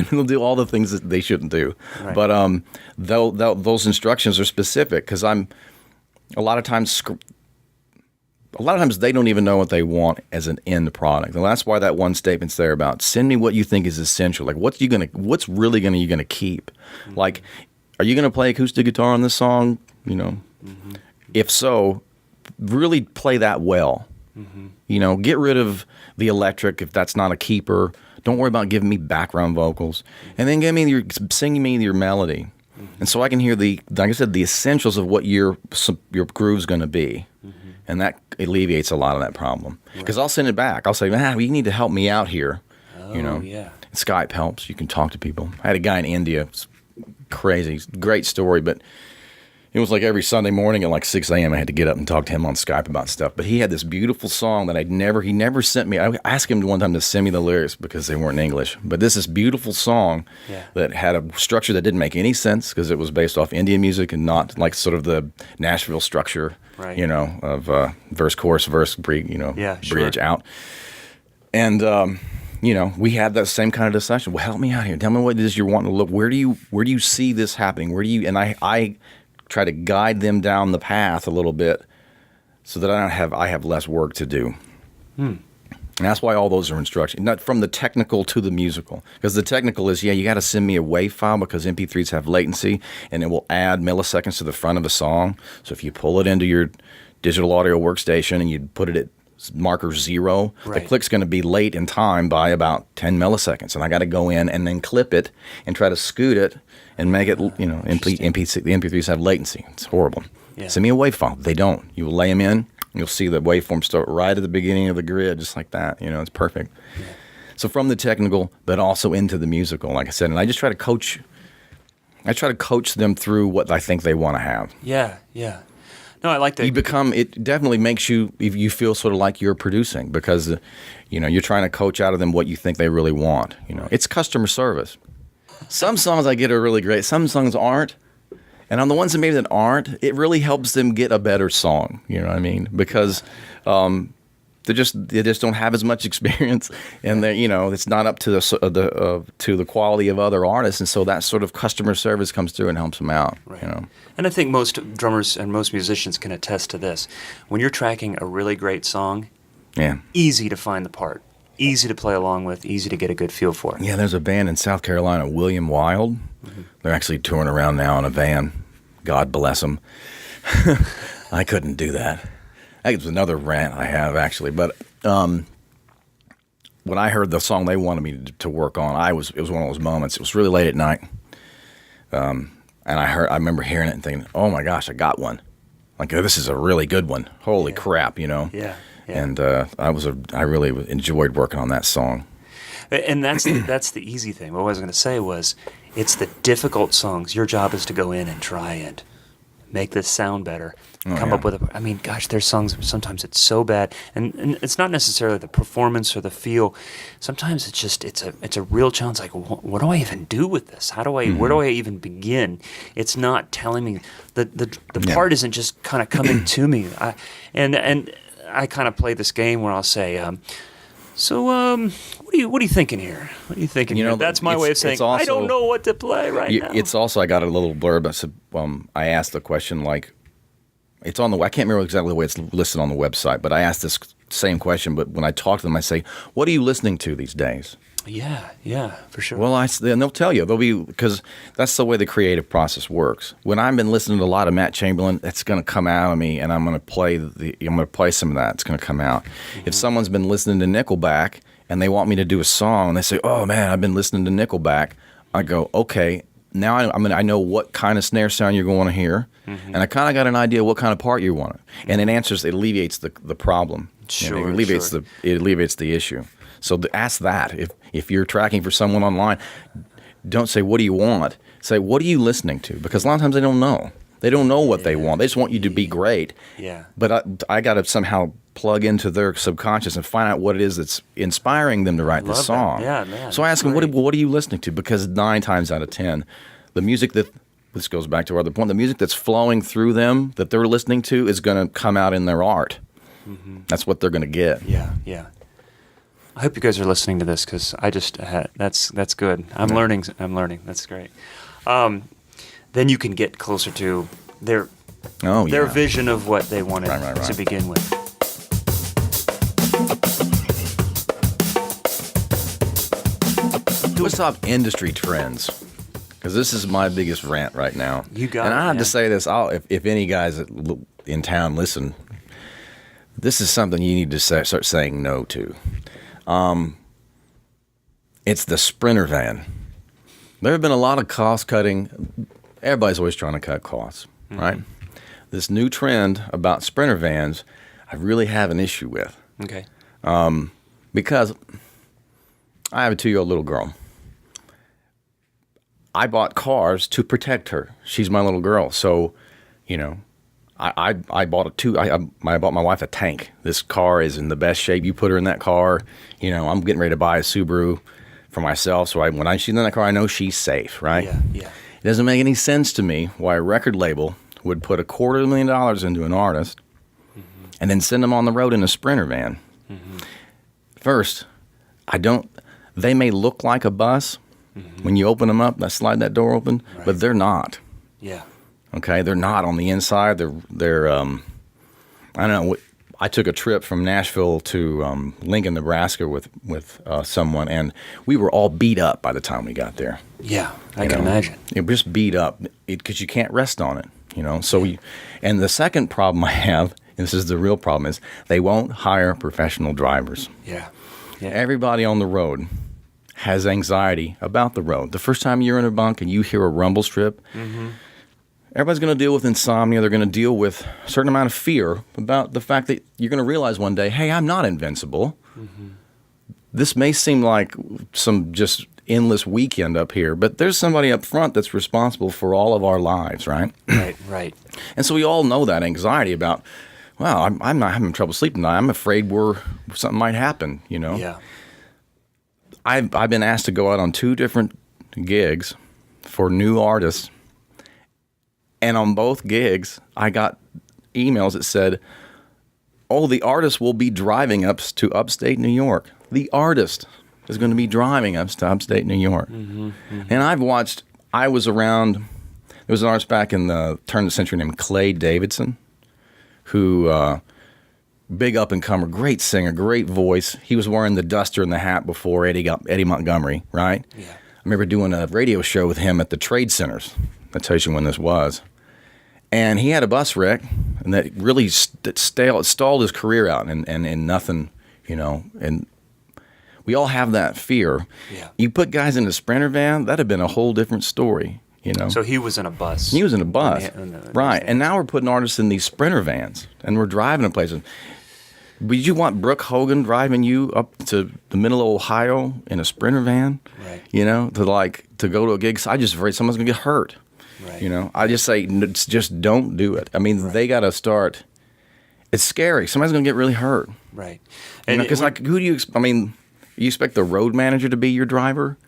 They'll do all the things that they shouldn't do. Right. But those instructions are specific because a lot of times they don't even know what they want as an end product. And that's why that one statement's there about send me what you think is essential. Like what's really you gonna keep? Mm-hmm. Like, are you gonna play acoustic guitar on this song? Mm-hmm. If so, really play that well. Mm-hmm. Get rid of the electric if that's not a keeper. Don't worry about giving me background vocals, and then singing me your melody, and so I can hear like I said, the essentials of what your groove's gonna be. And that alleviates a lot of that problem. Because I'll send it back. I'll say, you need to help me out here. Skype helps. You can talk to people. I had a guy in India. It's crazy. Great story. But it was like every Sunday morning at like 6 a.m. I had to get up and talk to him on Skype about stuff. But he had this beautiful song that he never sent me. I asked him one time to send me the lyrics because they weren't in English. But this beautiful song that had a structure that didn't make any sense because it was based off Indian music and not like sort of the Nashville structure. Right. Of verse, chorus, verse, bridge out. And, we had that same kind of discussion. Well, help me out here. Tell me what it is you're wanting to look. Where do you see this happening? And I try to guide them down the path a little bit so that I have less work to do. And that's why all those are instructions, not from the technical to the musical. Because the technical is, you got to send me a WAV file because MP3s have latency, and it will add milliseconds to the front of a song. So if you pull it into your digital audio workstation and you put it at marker 0, the click's going to be late in time by about 10 milliseconds. And I got to go in and then clip it and try to scoot it and make it, the MP3s have latency. It's horrible. Yeah. Send me a WAV file. They don't. You will lay them in. You'll see the waveform start right at the beginning of the grid, just like that. It's perfect. Yeah. So from the technical, but also into the musical, like I said, and I just try to coach them through what I think they want to have. Yeah. No, I like that. It definitely makes you feel sort of like you're producing because, you're trying to coach out of them what you think they really want. It's customer service. Some songs I get are really great. Some songs aren't. And on the ones that maybe that aren't, it really helps them get a better song. You know what I mean? Because they just don't have as much experience, and it's not up to the quality of other artists, and so that sort of customer service comes through and helps them out. Right. And I think most drummers and most musicians can attest to this. When you're tracking a really great song, easy to find the part, easy to play along with, easy to get a good feel for it. Yeah, there's a band in South Carolina, William Wild. Mm-hmm. They're actually touring around now in a van. God bless them. I couldn't do that. That was another rant I have, actually. But when I heard the song they wanted me to work on, it was one of those moments. It was really late at night. And I remember hearing it and thinking, oh, my gosh, I got one. Like, oh, this is a really good one. Holy crap, Yeah. And I really enjoyed working on that song. And that's the easy thing. What I was going to say was, it's the difficult songs. Your job is to go in and try and make this sound better. Come up with there's songs sometimes it's so bad, and it's not necessarily the performance or the feel. Sometimes it's a real challenge. Like, what do I even do with this? Where do I even begin? It's not telling me the part isn't just kind of coming to me. I kind of play this game where I'll say, what are you thinking here? What are you thinking here? That's my way of saying, I don't know what to play right now. It's also, I got a little blurb. I said, I asked the question, like, it's on I can't remember exactly the way it's listed on the website, but I asked this same question, but when I talk to them, I say, what are you listening to these days? Yeah, for sure. Well, then they'll tell you. Because that's the way the creative process works. When I've been listening to a lot of Matt Chamberlain, it's going to come out of me, and I'm going to play some of that. It's going to come out. Mm-hmm. If someone's been listening to Nickelback and they want me to do a song, and they say, "Oh man, I've been listening to Nickelback," I go, "Okay, now I know what kind of snare sound you're going to hear, and I kind of got an idea what kind of part you want." And it alleviates the problem. Sure, it alleviates the issue. So ask that. If you're tracking for someone online, don't say, what do you want? Say, what are you listening to? Because a lot of times they don't know. They don't know what they want. They just want you to be great. Yeah. But I got to somehow plug into their subconscious and find out what it is that's inspiring them to write this song. Yeah, man. So I ask them, what are you listening to? Because 9 times out of 10, the music this goes back to our other point, the music that's flowing through them that they're listening to is going to come out in their art. Mm-hmm. That's what they're going to get. Yeah. I hope you guys are listening to this because I just that's good. I'm learning. That's great. Then you can get closer to their vision of what they wanted to begin with. What's up, industry trends? Because this is my biggest rant right now. You got and it. I have to say this. If any guys in town listen, this is something you need to start saying no to. It's the Sprinter van. There have been a lot of cost cutting. Everybody's always trying to cut costs, right? This new trend about Sprinter vans, I really have an issue with. Okay. Because I have a 2-year-old little girl. I bought cars to protect her. She's my little girl, so I bought I bought my wife a tank. This car is in the best shape. You put her in that car, I'm getting ready to buy a Subaru for myself. So when she's in that car, I know she's safe, right? Yeah. It doesn't make any sense to me why a record label would put $250,000 into an artist and then send them on the road in a Sprinter van. Mm-hmm. First, they may look like a bus when you open them up, slide that door open, but they're not. Yeah. Okay, they're not on the inside. They're I don't know. I took a trip from Nashville to Lincoln, Nebraska with someone, and we were all beat up by the time we got there. Yeah, I can imagine. It was just beat up because you can't rest on it, So and the second problem I have, and this is the real problem, is they won't hire professional drivers. Yeah. Everybody on the road has anxiety about the road. The first time you're in a bunk and you hear a rumble strip, everybody's going to deal with insomnia. They're going to deal with a certain amount of fear about the fact that you're going to realize one day, hey, I'm not invincible. This may seem like some just endless weekend up here, but there's somebody up front that's responsible for all of our lives, right? Right. And so we all know that anxiety about, well, I'm not having trouble sleeping tonight. I'm afraid something might happen, you know? Yeah. I've been asked to go out on 2 different gigs for new artists, and on both gigs, I got emails that said, oh, the artist will be driving us to upstate New York. The artist is going to be driving us to upstate New York. And I was around, there was an artist back in the turn of the century named Clay Davidson, who, big up-and-comer, great singer, great voice. He was wearing the duster and the hat before Eddie Montgomery, right? Yeah. I remember doing a radio show with him at the trade centers. That tells you when this was. And he had a bus wreck, and that really stalled his career out, and nothing, you know. And we all have that fear. Yeah. You put guys in a Sprinter van, that'd have been a whole different story, you know. So he was in a bus. He was in a bus, right? Understand. And now we're putting artists in these Sprinter vans, and we're driving to places. Would you want Brooke Hogan driving you up to the middle of Ohio in a Sprinter van? Right. You know, to go to a gig? I just afraid someone's gonna get hurt. Right. You know, I just say just don't do it. I mean, they got to start. It's scary. Somebody's gonna get really hurt. Right. And because like, who do you? I mean, you expect the road manager to be your driver?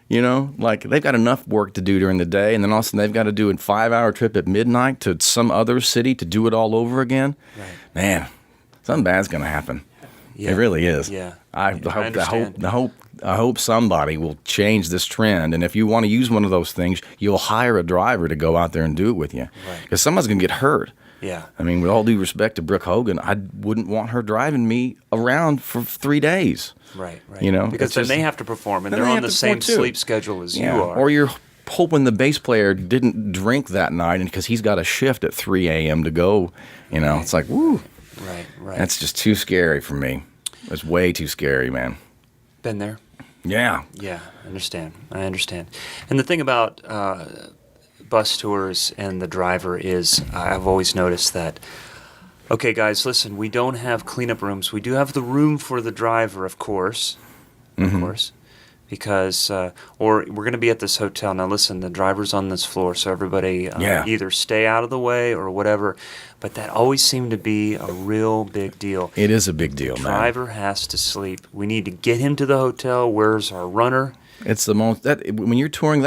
You know, like they've got enough work to do during the day, and then all of a sudden they've got to do a 5-hour trip at midnight to some other city to do it all over again. Right. Man, something bad's gonna happen. Yeah. It really is. Yeah. I understand. hope somebody will change this trend. And if you want to use one of those things, you'll hire a driver to go out there and do it with you. Right. Because someone's going to get hurt. Yeah. I mean, with all due respect to Brooke Hogan, I wouldn't want her driving me around for 3 days. Right. You know, because it's then just- they have to perform, and then they're they on have the to same perform, too. sleep schedule as you are. Or you're hoping the bass player didn't drink that night, and because he's got a shift at 3 a.m. to go. You know, it's like, woo. Right. That's just too scary for me. It's way too scary, man. Been there. Yeah. Yeah, I understand. And the thing about bus tours and the driver is I've always noticed that, okay, guys, listen, we don't have cleanup rooms. We do have the room for the driver, of course, because, or we're going to be at this hotel. Now, listen, the driver's on this floor, so everybody either stay out of the way or whatever. But that always seemed to be a real big deal. It is a big deal, man. Driver has to sleep. We need to get him to the hotel. Where's our runner? It's the most when you're touring.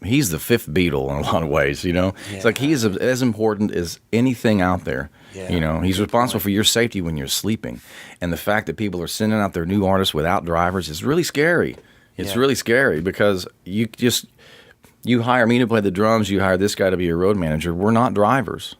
He's the fifth Beatle in a lot of ways. You know, it's like he's as important as anything out there. Yeah. You know, he's responsible for your safety when you're sleeping, and the fact that people are sending out their new artists without drivers is really scary. It's really scary because you hire me to play the drums, you hire this guy to be your road manager. We're not drivers.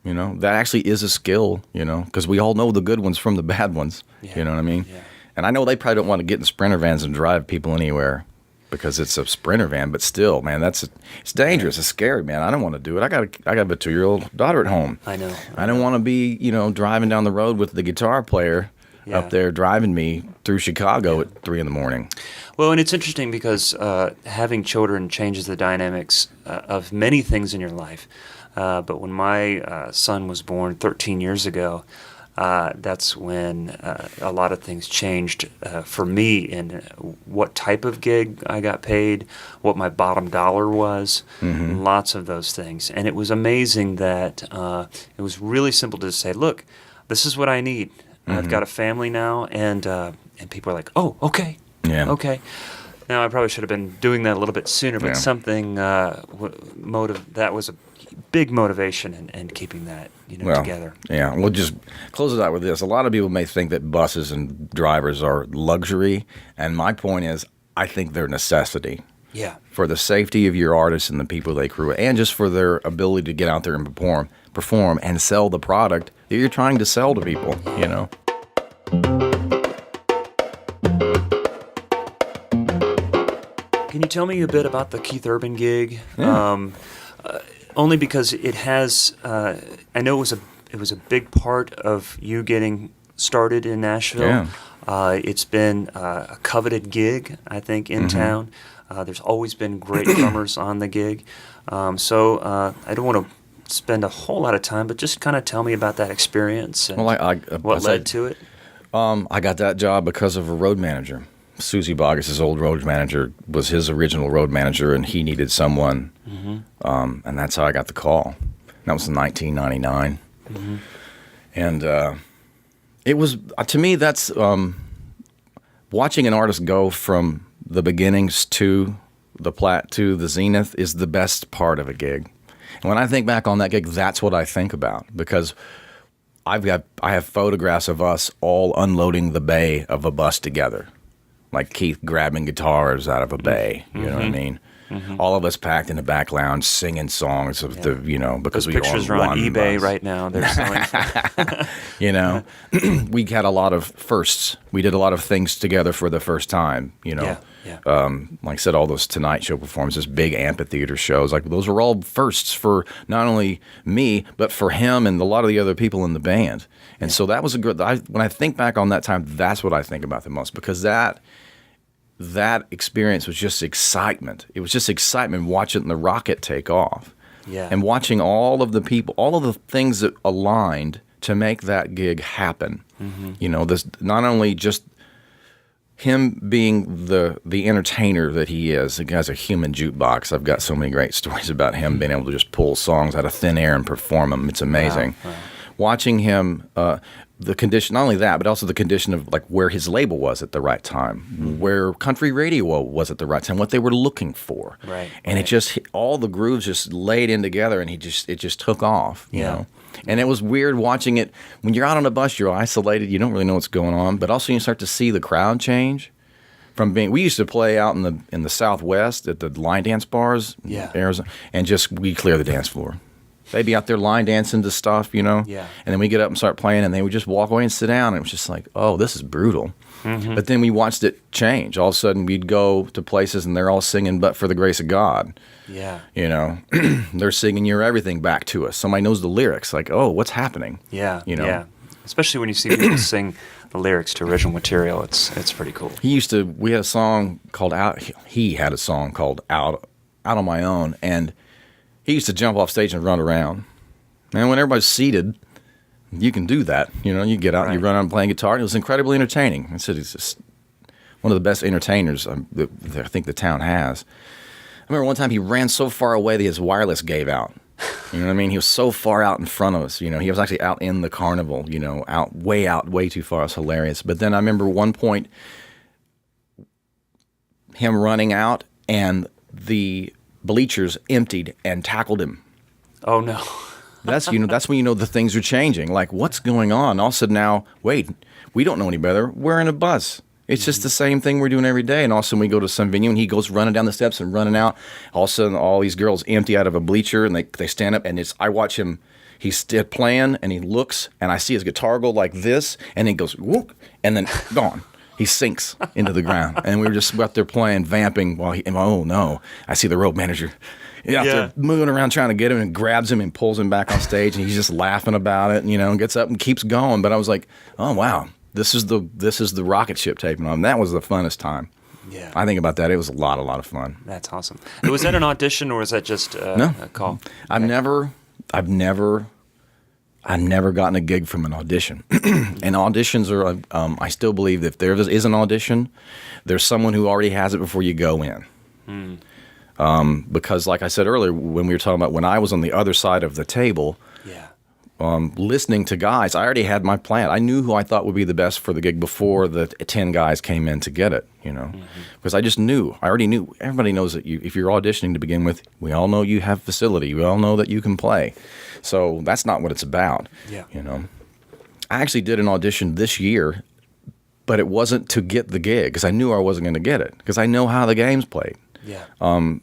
You know, that actually is a skill, you know, because we all know the good ones from the bad ones. You know what I mean? Yeah. And I know they probably don't want to get in Sprinter vans and drive people anywhere because it's a Sprinter van, but still, man, it's dangerous. It's scary, man. I don't want to do it. I got a 2-year-old daughter at home. I know. I don't want to be, you know, driving down the road with the guitar player up there driving me through Chicago at 3 a.m. Well, and it's interesting because having children changes the dynamics of many things in your life. But when my son was born 13 years ago, that's when a lot of things changed for me in what type of gig I got paid, what my bottom dollar was, lots of those things. And it was amazing that it was really simple to say, look, this is what I need. I've got a family now, and people are like, oh, okay, okay. Now, I probably should have been doing that a little bit sooner, but something that was a big motivation in keeping that together. Yeah, we'll just close it out with this. A lot of people may think that buses and drivers are luxury, and my point is I think they're necessity. Yeah. For the safety of your artists and the people they crew, and just for their ability to get out there and perform and sell the product that you're trying to sell to people, you know. Can you tell me a bit about the Keith Urban gig? Yeah. Only because it has, I know it was a big part of you getting started in Nashville. Yeah. It's been a coveted gig, I think, in town. There's always been great drummers on the gig. So I don't want to spend a whole lot of time, but just kind of tell me about that experience and what led to it. I got that job because of a road manager. Suzy Bogguss, his old road manager, was his original road manager, and he needed someone, and that's how I got the call. That was in 1999, and it was to me that's watching an artist go from the beginnings to the zenith is the best part of a gig. And when I think back on that gig, that's what I think about, because I have photographs of us all unloading the bay of a bus together, like Keith grabbing guitars out of a bay. You know what I mean? All of us packed in the back lounge singing songs of the, because Those we pictures own are on one eBay bus. right now. They're selling. We had a lot of firsts. We did a lot of things together for the first time. Yeah. Like I said, all those Tonight Show performances, big amphitheater shows, like those were all firsts for not only me but for him and a lot of the other people in the band. And so that was a good. When I think back on that time, that's what I think about the most, because that experience was just excitement. It was just excitement watching the rocket take off. Yeah. And watching all of the people, all of the things that aligned to make that gig happen. This not only just him being the entertainer that he is. The guy's a human jukebox. I've got so many great stories about him being able to just pull songs out of thin air and perform them. It's amazing. Wow. Watching him, the condition, not only that, but also the condition of like where his label was at the right time, where country radio was at the right time, what they were looking for. Right. And it just, all the grooves just laid in together, and it just took off, you know? And it was weird watching it. When you're out on a bus, you're isolated. You don't really know what's going on. But also you start to see the crowd change. From being, we used to play out in the Southwest at the line dance bars, in Arizona, and we clear the dance floor. They'd be out there line dancing to stuff, Yeah. And then we get up and start playing, and they would just walk away and sit down. And it was just like, oh, this is brutal. But then we watched it change. All of a sudden, we'd go to places, and they're all singing "But for the Grace of God." Yeah. They're singing "You're Everything" back to us. Somebody knows the lyrics. Like, oh, what's happening? Yeah. Yeah. Especially when you see people sing the lyrics to original material, it's pretty cool. We had a song called "Out." He had a song called "Out on My Own," and he used to jump off stage and run around. And when everybody's seated, you can do that. You get out and you run around playing guitar. And it was incredibly entertaining. I said he's just one of the best entertainers that I think the town has. I remember one time he ran so far away that his wireless gave out. You know what I mean? He was so far out in front of us. He was actually out in the carnival, out, way too far. It was hilarious. But then I remember one point him running out and the bleachers emptied and tackled him. Oh, no. That's when the things are changing. Like, what's going on? All of a sudden now, wait, we don't know any better. We're in a bus. It's just the same thing we're doing every day. And all of a sudden we go to some venue and he goes running down the steps and running out. All of a sudden all these girls empty out of a bleacher and they stand up, and I watch him. He's playing and he looks, and I see his guitar go like this, and then he goes whoop, and then gone. He sinks into the ground. And we were just out there playing, vamping oh no, I see the road manager out there moving around trying to get him, and grabs him and pulls him back on stage, and he's just laughing about it, and gets up and keeps going. But I was like, oh wow, this is the rocket ship taking on. That was the funnest time. Yeah, I think about that. It was a lot of fun. That's awesome. Was that an audition, or was that just no. a call? Okay. I've never gotten a gig from an audition. And auditions are, I still believe that if there is an audition, there's someone who already has it before you go in. Because like I said earlier, when we were talking about when I was on the other side of the table, listening to guys, I already had my plan. I knew who I thought would be the best for the gig before the 10 guys came in to get it, because I just knew. I already knew. Everybody knows that if you're auditioning to begin with, we all know you have facility. We all know that you can play. So that's not what it's about. Yeah. I actually did an audition this year, but it wasn't to get the gig, because I knew I wasn't going to get it, because I know how the game's played. Yeah. I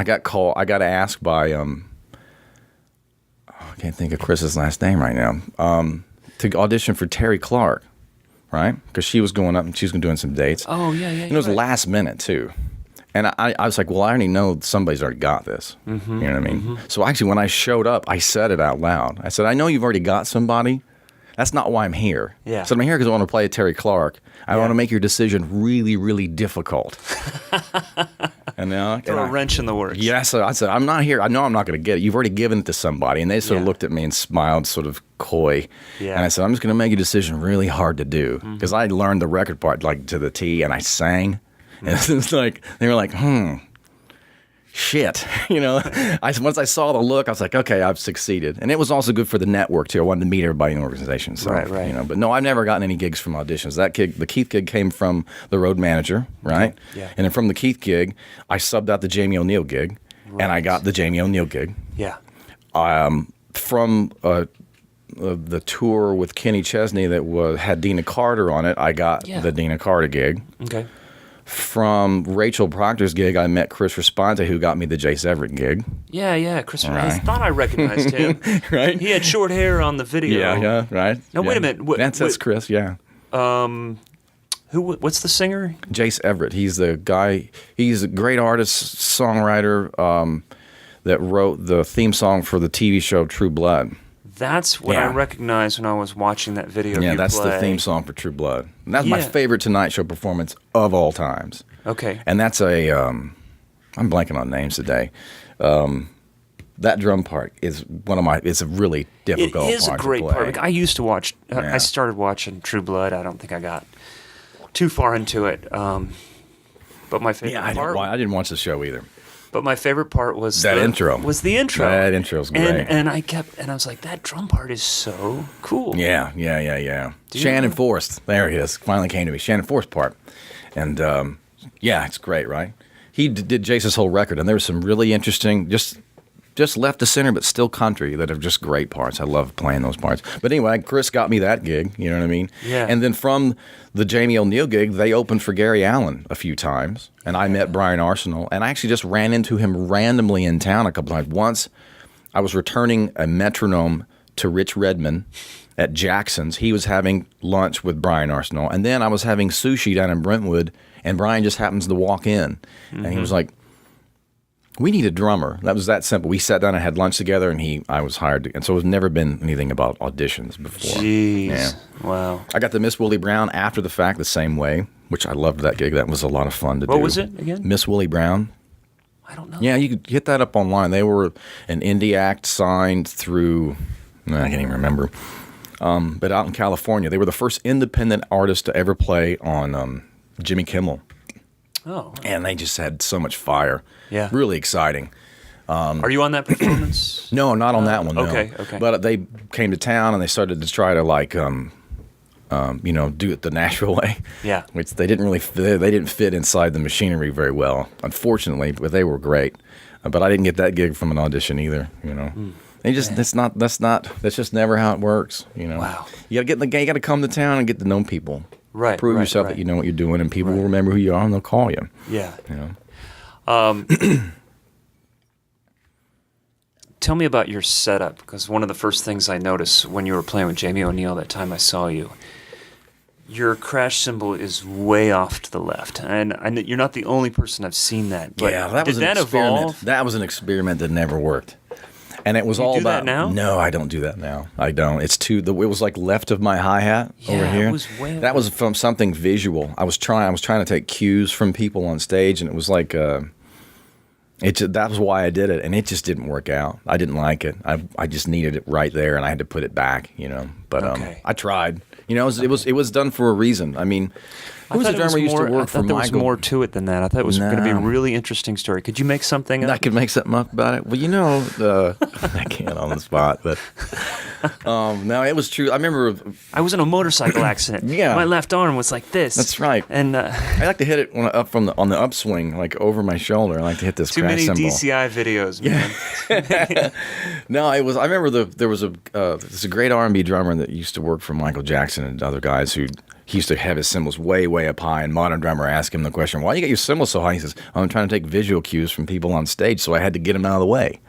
got asked by I can't think of Chris's last name right now, to audition for Terry Clark, right? Because she was going up and she was doing some dates. Oh, yeah. And it was last minute, too. And I was like, well, I already know somebody's already got this. You know what I mean? So actually, when I showed up, I said it out loud. I said, I know you've already got somebody. That's not why I'm here. Yeah. So I'm here because I want to play Terry Clark. I want to make your decision really, really difficult. And throw a wrench in the works. Yeah, so I said, I'm not here. I know I'm not going to get it. You've already given it to somebody. And they sort of Yeah. looked at me and smiled, sort of coy. Yeah. And I said, I'm just going to make a decision really hard to do. Because I learned the record part like to the T, and I sang. And it's like, they were like, shit. Once I saw the look, I was like, okay, I've succeeded. And it was also good for the network, too. I wanted to meet everybody in the organization. So, Right. But no, I've never gotten any gigs from auditions. That gig, the Keith gig came from the road manager, right? Yeah. And then from the Keith gig, I subbed out the Jamie O'Neill gig, and I got the Jamie O'Neill gig. Yeah. From the tour with Kenny Chesney that had Deana Carter on it, I got the Deana Carter gig. Okay. From Rachel Proctor's gig, I met Chris Responte, who got me the Jace Everett gig. Yeah, Chris. I Right. thought I recognized him. Right? He had short hair on the video. Yeah, right. Now, wait a Yeah. minute. That's Chris, yeah. What's the singer? Jace Everett. He's the guy. He's a great artist, songwriter that wrote the theme song for the TV show True Blood. That's what I Yeah. recognized when I was watching that video. Yeah, you that's play. the theme song for True Blood. And that's my Yeah. favorite Tonight Show performance of all times. Okay. And that's I'm blanking on names today. That drum part is it's a really difficult part It is a great to play. part. Like, I used to watch. Yeah. I started watching True Blood. I don't think I got too far into it. But my favorite part. I didn't watch the show either. But my favorite part was That intro. Was the intro. That intro's great. And I was like, that drum part is so cool. Yeah. you Shannon know? Forrest. There he is. Finally came to me. Shannon Forrest part. And yeah, it's great, right? He did Jace's whole record, and there was some really interesting, just left to center, but still country that are just great parts. I love playing those parts. But anyway, Chris got me that gig, you know what I mean? Yeah. And then from the Jamie O'Neill gig, they opened for Gary Allan a few times, and I met Brian Arsenal, and I actually just ran into him randomly in town a couple times. Once, I was returning a metronome to Rich Redmond at Jackson's. He was having lunch with Brian Arsenal, and then I was having sushi down in Brentwood, and Brian just happens to walk in, and he was like, we need a drummer. That was that simple. We sat down and had lunch together, and I was hired. And so it's never been anything about auditions before. Jeez. Yeah. Wow. I got the Miss Willie Brown after the fact the same way, which I loved that gig. That was a lot of fun to do. What was it again? Miss Willie Brown. I don't know. Yeah, you could hit that up online. They were an indie act signed through, I can't even remember, but out in California. They were the first independent artist to ever play on Jimmy Kimmel. Oh. And they just had so much fire. Yeah. Really exciting. Are you on that performance? No, not on that one. No. Okay. But they came to town and they started to try to do it the Nashville way. Yeah. Which they didn't really. They didn't fit inside the machinery very well, unfortunately. But they were great. But I didn't get that gig from an audition either. They just that's just never how it works. Wow. You gotta get in the game. You gotta come to town and get to know people. Right. Prove right, yourself right. that you know what you're doing, and people will remember who you are and they'll call you. Yeah. You know. Tell me about your setup, because one of the first things I noticed when you were playing with Jamie O'Neill that time I saw you, your crash cymbal is way off to the left, and you're not the only person I've seen that. But Yeah, that did was an that experiment. evolve? That was an experiment that never worked. And it was You all do about that now? No, I don't do that now. I don't. It's it was like left of my hi-hat over Yeah, here. it was way that was from something visual. I was trying to take cues from people on stage, and it was like that was why I did it, and it just didn't work out. I didn't like it. I just needed it right there, and I had to put it back, But Okay. I tried. It was done for a reason. I mean, who was a drummer who used to work for I thought there was Michael? more to it than that. I thought it was going to be a No. really interesting story. Could you make something up? I could make something up about it. Well, I can't on the spot, but no, it was true. I remember. I was in a motorcycle accident. Yeah. My left arm was like this. That's right. And I like to hit it on the upswing, like over my shoulder. I like to hit this too crash many cymbal. DCI videos, man. No, it was. I remember there's a great R&B drummer that used to work for Michael Jackson and other guys who. He used to have his cymbals way, way up high, and modern drummer asked him the question, "Why do you get your cymbals so high?" He says, "I'm trying to take visual cues from people on stage, so I had to get them out of the way."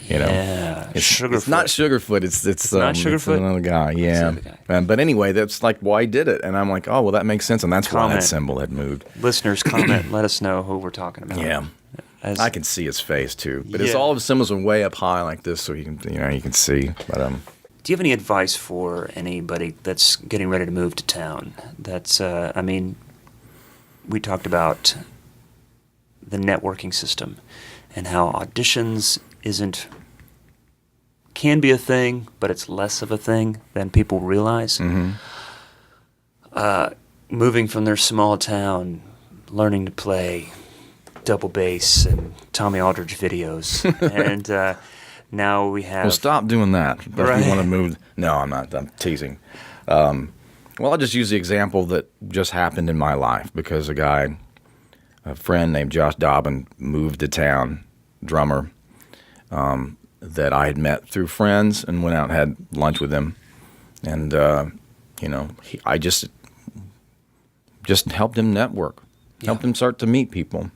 Yeah, It's not Sugarfoot. It's not Sugarfoot? It's another guy. Yeah. It's the other guy. But anyway, that's like why I did it, and I'm like, oh well, that makes sense, and that's why Comment. that cymbal had moved. Listeners, comment. Let us know who we're talking about. Yeah. As, I can see his face too, but it's Yeah. all of his cymbals are way up high like this, so you can see. But do you have any advice for anybody that's getting ready to move to town? That's, we talked about the networking system and how auditions can be a thing, but it's less of a thing than people realize. Moving from their small town, learning to play double bass and Tommy Aldridge videos, and now we have. Well, stop doing that. If Right. you want to move. No, I'm not. I'm teasing. Well, I'll just use the example that just happened in my life because a friend named Josh Dobbin moved to town, drummer, that I had met through friends and went out and had lunch with him. And, I just helped him network, helped him start to meet people,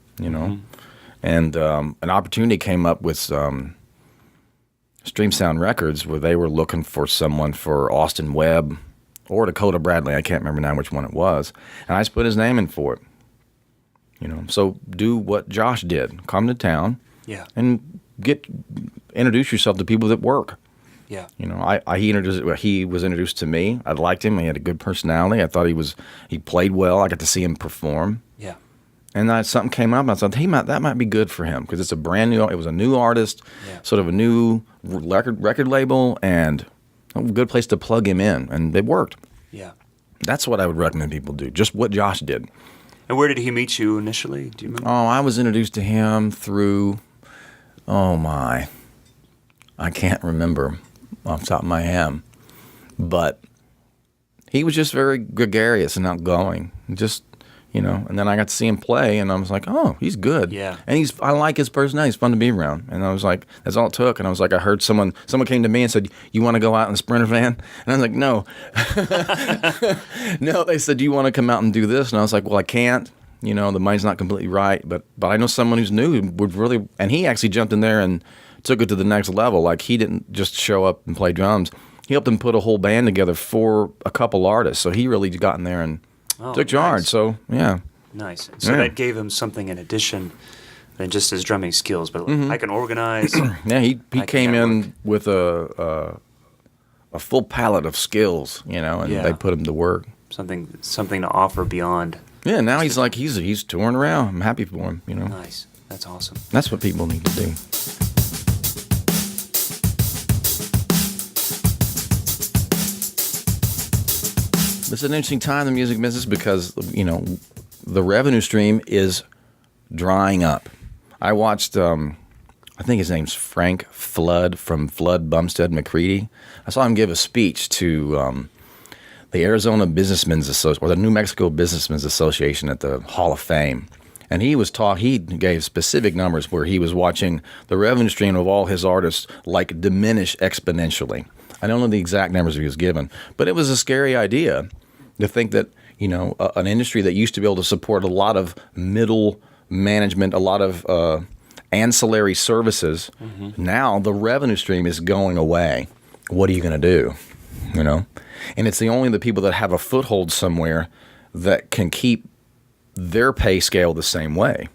And an opportunity came up with Stream Sound Records where they were looking for someone for Austin Webb or Dakota Bradley. I can't remember now which one it was. And I just put his name in for it. So do what Josh did. Come to town and introduce yourself to people that work. Yeah. He was introduced to me. I liked him. He had a good personality. I thought he played well. I got to see him perform. Yeah. And something came up, and I thought, that might be good for him because it's it was a new artist, sort of a new record label, and a good place to plug him in, and it worked. Yeah. That's what I would recommend people do, just what Josh did. And where did he meet you initially? Do you remember? Oh, I was introduced to him through, I can't remember off the top of my head, but he was just very gregarious and outgoing, and then I got to see him play, and I was like, oh, he's good. Yeah. And I like his personality. He's fun to be around. And I was like, that's all it took. And I was like, I heard someone came to me and said, you want to go out in a Sprinter van? And I was like, no. No, they said, do you want to come out and do this? And I was like, well, I can't. The money's not completely right. But I know someone who's new would really, and he actually jumped in there and took it to the next level. Like, he didn't just show up and play drums. He helped them put a whole band together for a couple artists. So he really got in there and took charge. Nice. So, yeah. Nice. So that gave him something in addition than just his drumming skills, but I can organize. Yeah, he came in with a full palette of skills, and they put him to work. Something to offer beyond. Yeah, now he's like he's touring around. I'm happy for him, Nice. That's awesome. That's what people need to do. It's an interesting time in the music business because, the revenue stream is drying up. I watched, I think his name's Frank Flood from Flood Bumstead McCready. I saw him give a speech to the Arizona Businessmen's Association, or the New Mexico Businessmen's Association at the Hall of Fame. And he gave specific numbers where he was watching the revenue stream of all his artists diminish exponentially. I don't know the exact numbers he was given, but it was a scary idea to think that, an industry that used to be able to support a lot of middle management, a lot of ancillary services, now the revenue stream is going away. What are you going to do? And it's only the people that have a foothold somewhere that can keep their pay scale the same way,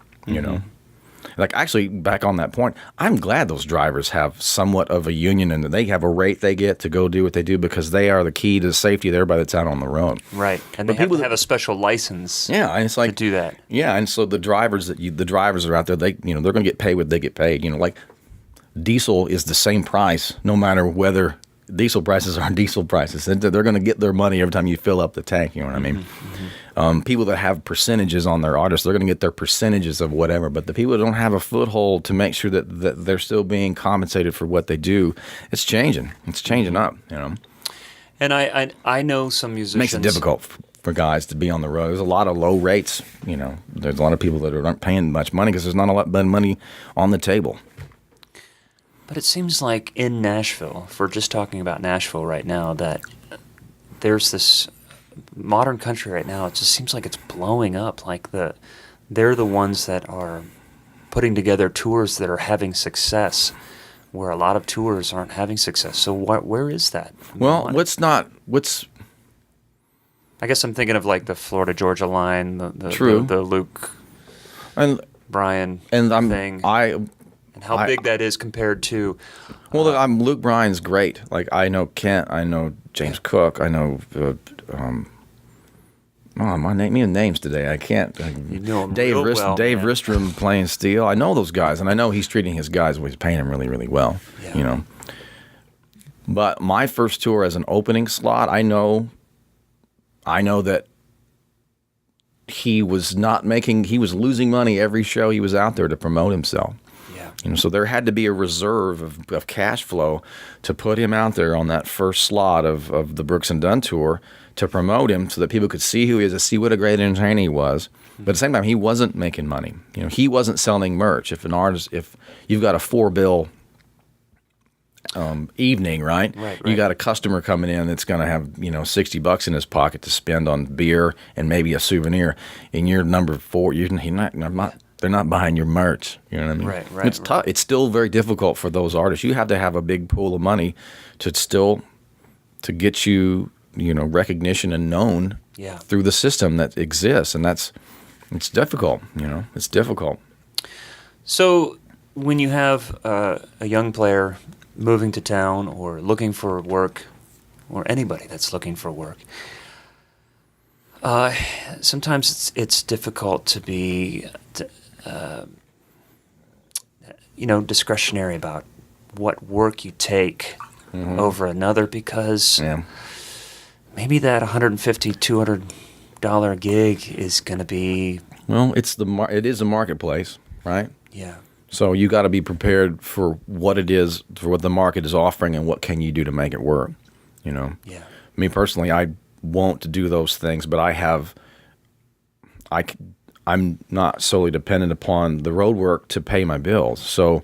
Like, actually, back on that point, I'm glad those drivers have somewhat of a union and that they have a rate they get to go do what they do because they are the key to the safety of everybody that's out on the road. Right, and they have to have a special license. Yeah, and it's like to do that. Yeah, and so the drivers are out there. They're going to get paid what they get paid. Like diesel is the same price no matter whether diesel prices are diesel prices. They're going to get their money every time you fill up the tank. You know what I mean? People that have percentages on their artists, they're going to get their percentages of whatever. But the people that don't have a foothold to make sure that they're still being compensated for what they do, it's changing. It's changing up, And I know some musicians. It makes it difficult for guys to be on the road. There's a lot of low rates. There's a lot of people that aren't paying much money because there's not a lot of money on the table. But it seems like in Nashville, if we're just talking about Nashville right now, that there's this modern country right now. It just seems like it's blowing up. Like they're the ones that are putting together tours that are having success, where a lot of tours aren't having success. So where is that? Well, I guess I'm thinking of like the Florida Georgia line, the Luke and Bryan and thing. And how big that is compared to. Well, Luke Bryan's great. Like, I know Kent, I know James Cook, I know Oh, me and names today. I can't. You know him real well, Dave man. Ristrom playing steel. I know those guys, and I know he's treating his guys. He's paying them really, really well. Yeah. You know. But my first tour as an opening slot, I know that he was losing money every show he was out there to promote himself. Yeah. You know, so there had to be a reserve of cash flow to put him out there on that first slot of the Brooks and Dunn tour to promote him so that people could see who he is, to see what a great entertainer he was. But at the same time, he wasn't making money. You know, he wasn't selling merch. If you've got a 4-bill evening, right? You got a customer coming in that's going to have, $60 in his pocket to spend on beer and maybe a souvenir, and you're number 4. They're not buying your merch. You know what I mean? Right. It's tough. It's still very difficult for those artists. You have to have a big pool of money to get you, recognition and known through the system that exists, and it's difficult. It's difficult. So when you have a young player moving to town or looking for work, or anybody that's looking for work, sometimes it's difficult to be, discretionary about what work you take over another, because maybe that $150, $200 gig is going to be... Well, it is a marketplace, right? Yeah. So you got to be prepared for what it is, for what the market is offering, and what can you do to make it work. Yeah. Me personally, I won't do those things, but I'm not solely dependent upon the road work to pay my bills. So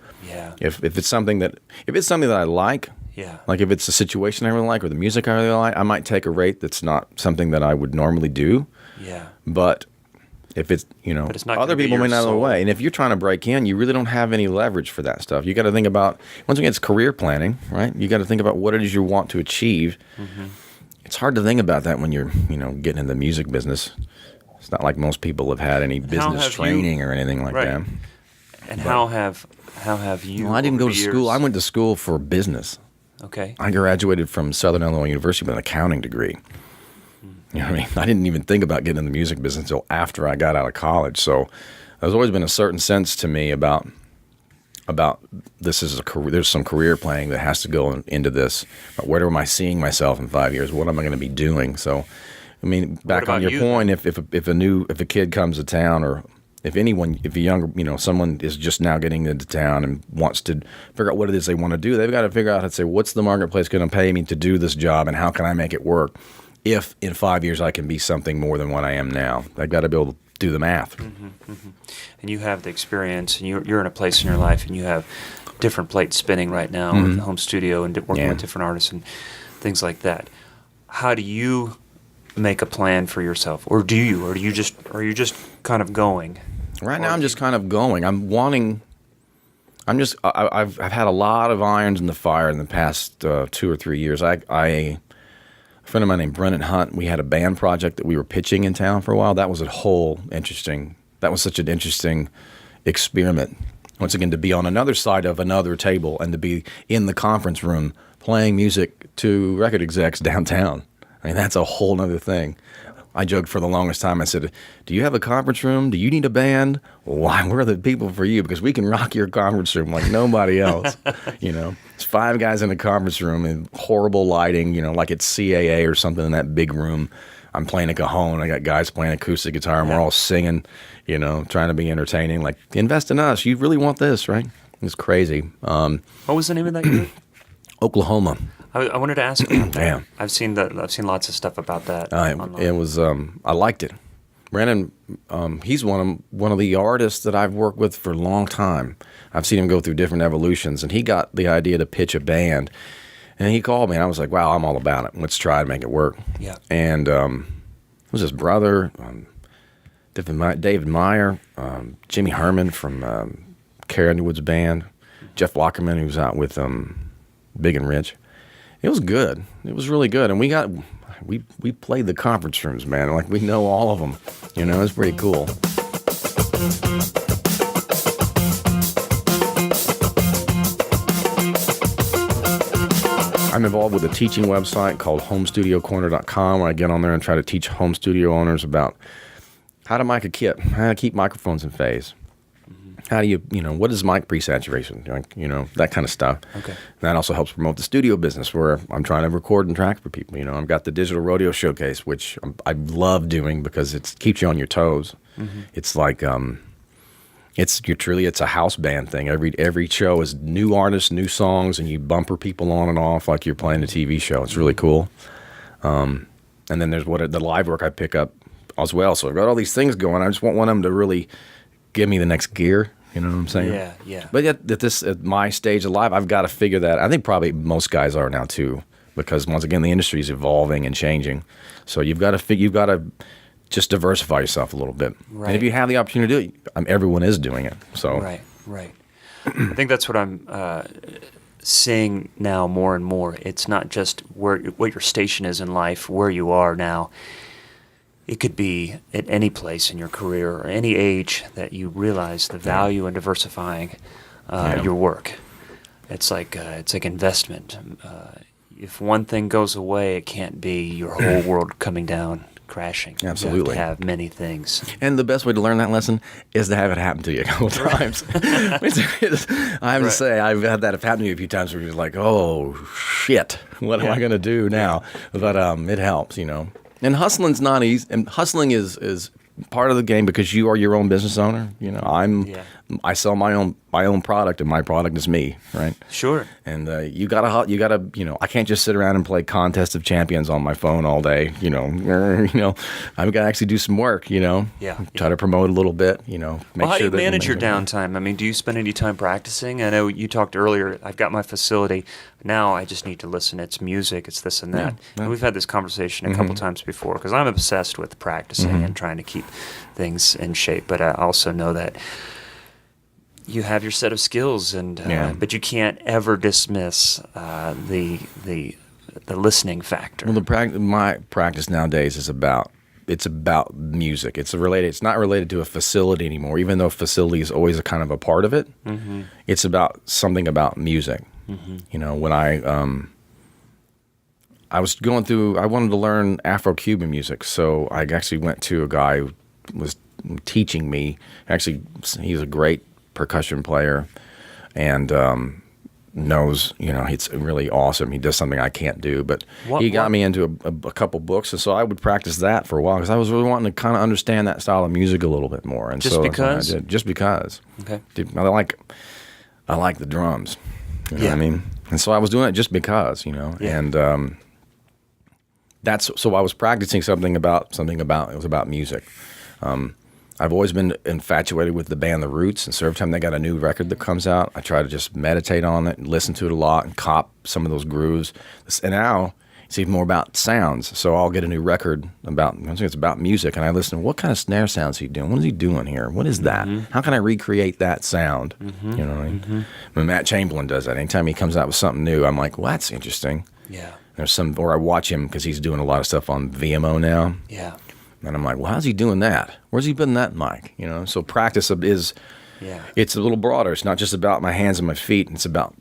if it's something that I like, like if it's a situation I really like or the music I really like, I might take a rate that's not something that I would normally do. Yeah. But if it's, But it's not other gonna be people may your not know the soul. way. And if you're trying to break in, you really don't have any leverage for that stuff. You got to think about, once again, it's career planning, right? You got to think about what it is you want to achieve. Mm-hmm. It's hard to think about that when you're, getting in the music business. It's not like most people have had any business training or anything like that. And how have you? Well, I didn't go over to the school. years- I went to school for business. Okay. I graduated from Southern Illinois University with an accounting degree. You know what I mean? I didn't even think about getting in the music business until after I got out of college. So there's always been a certain sense to me about this is a career. There's some career planning that has to go into this. Where am I seeing myself in 5 years? What am I going to be doing? So, I mean, back on your point, if a kid comes to town, or if a younger, someone is just now getting into town and wants to figure out what it is they want to do, they've got to figure out how to say, what's the marketplace going to pay me to do this job, and how can I make it work? If in 5 years I can be something more than what I am now, I've got to be able to do the math. Mm-hmm, mm-hmm. And you have the experience, and you're in a place in your life, and you have different plates spinning right now with the home studio and working with different artists and things like that. How do you make a plan for yourself, or are you just kind of going? Right now, I'm just kind of going. I've had a lot of irons in the fire in the past 2 or 3 years. A friend of mine named Brennan Hunt, we had a band project that we were pitching in town for a while. That was such an interesting experiment. Once again, to be on another side of another table and to be in the conference room playing music to record execs downtown. I mean, that's a whole other thing. I joked for the longest time. I said, do you have a conference room? Do you need a band? Why, we're the people for you, because we can rock your conference room like nobody else. It's 5 guys in a conference room and horrible lighting, like it's CAA or something in that big room. I'm playing a cajon. I got guys playing acoustic guitar, and we're all singing, trying to be entertaining. Like, invest in us. You really want this, right? It's crazy. What was the name of that group? Oklahoma. I wanted to ask you about that. Yeah. I've seen lots of stuff about that online. It was I liked it. Brandon, he's one of the artists that I've worked with for a long time. I've seen him go through different evolutions, and he got the idea to pitch a band, and he called me, and I was like, "Wow, I'm all about it. Let's try to make it work." Yeah. And it was his brother, David Meyer, Jimmy Herman from Carrie Underwood's band, Jeff Lockerman, who was out with Big and Rich. It was good. It was really good, and we played the conference rooms, man. Like, we know all of them. It was pretty cool. I'm involved with a teaching website called homestudiocorner.com, where I get on there and try to teach home studio owners about how to mic a kit, how to keep microphones in phase. How do you what is mic presaturation? That kind of stuff. Okay. And that also helps promote the studio business where I'm trying to record and track for people. I've got the digital rodeo showcase, which I love doing because it keeps you on your toes. Mm-hmm. It's like, it's a house band thing. Every show is new artists, new songs, and you bumper people on and off like you're playing a TV show. It's really cool. And then there's the live work I pick up as well. So I've got all these things going. I just want one of them to really give me the next gear. You know what I'm saying? Yeah, yeah. But yet, at my stage of life, I've got to figure that. I think probably most guys are now too, because once again, the industry is evolving and changing. So you've got to just diversify yourself a little bit. Right. And if you have the opportunity to do it, everyone is doing it. So Right. I think that's what I'm seeing now more and more. It's not just what your station is in life, where you are now. It could be at any place in your career or any age that you realize the value in diversifying your work. It's like investment. If one thing goes away, it can't be your whole world coming down, crashing. Absolutely. You have to have many things. And the best way to learn that lesson is to have it happen to you a couple times. I have to say, I've had that happen to me a few times where you're like, oh, shit, what am I going to do now? But it helps, And hustling's not easy. And hustling is part of the game because you are your own business owner. I sell my own product, and my product is me, right? Sure. And you gotta, I can't just sit around and play Contest of Champions on my phone all day. I've got to actually do some work. Try to promote a little bit. Make how do you that manage your downtime? I mean, do you spend any time practicing? I know you talked earlier. I've got my facility. Now I just need to listen. It's music. It's this and that. Yeah. And we've had this conversation a couple times before because I'm obsessed with practicing and trying to keep things in shape. But I also know that you have your set of skills, but you can't ever dismiss the listening factor. Well, my practice nowadays is about music. It's not related to a facility anymore, even though facility is always a kind of a part of it. Mm-hmm. It's about something about music. Mm-hmm. When I was going through, I wanted to learn Afro-Cuban music, so I actually went to a guy who was teaching me. Actually, he's a great percussion player and knows, it's really awesome. He does something I can't do, but he got me into a couple books, and so I would practice that for a while because I was really wanting to kind of understand that style of music a little bit more. And just because? I did. Just because. Okay. I like the drums. You know what I mean? And so I was doing it just because, and so I was practicing something about it was about music. I've always been infatuated with the band The Roots, and so every time they got a new record that comes out, I try to just meditate on it and listen to it a lot and cop some of those grooves. And now it's even more about sounds. So I'll get a new record it's about music, and I listen to what kind of snare sounds is he doing? What is he doing here? What is that? Mm-hmm. How can I recreate that sound? Mm-hmm. You know what I mean? Mm-hmm. When Matt Chamberlain does that, anytime he comes out with something new, I'm like, well, that's interesting. Yeah. Or I watch him because he's doing a lot of stuff on VMO now. Yeah. And I'm like, well, how's he doing that? Where's he putting that mic? So practice it's a little broader. It's not just about my hands and my feet. It's about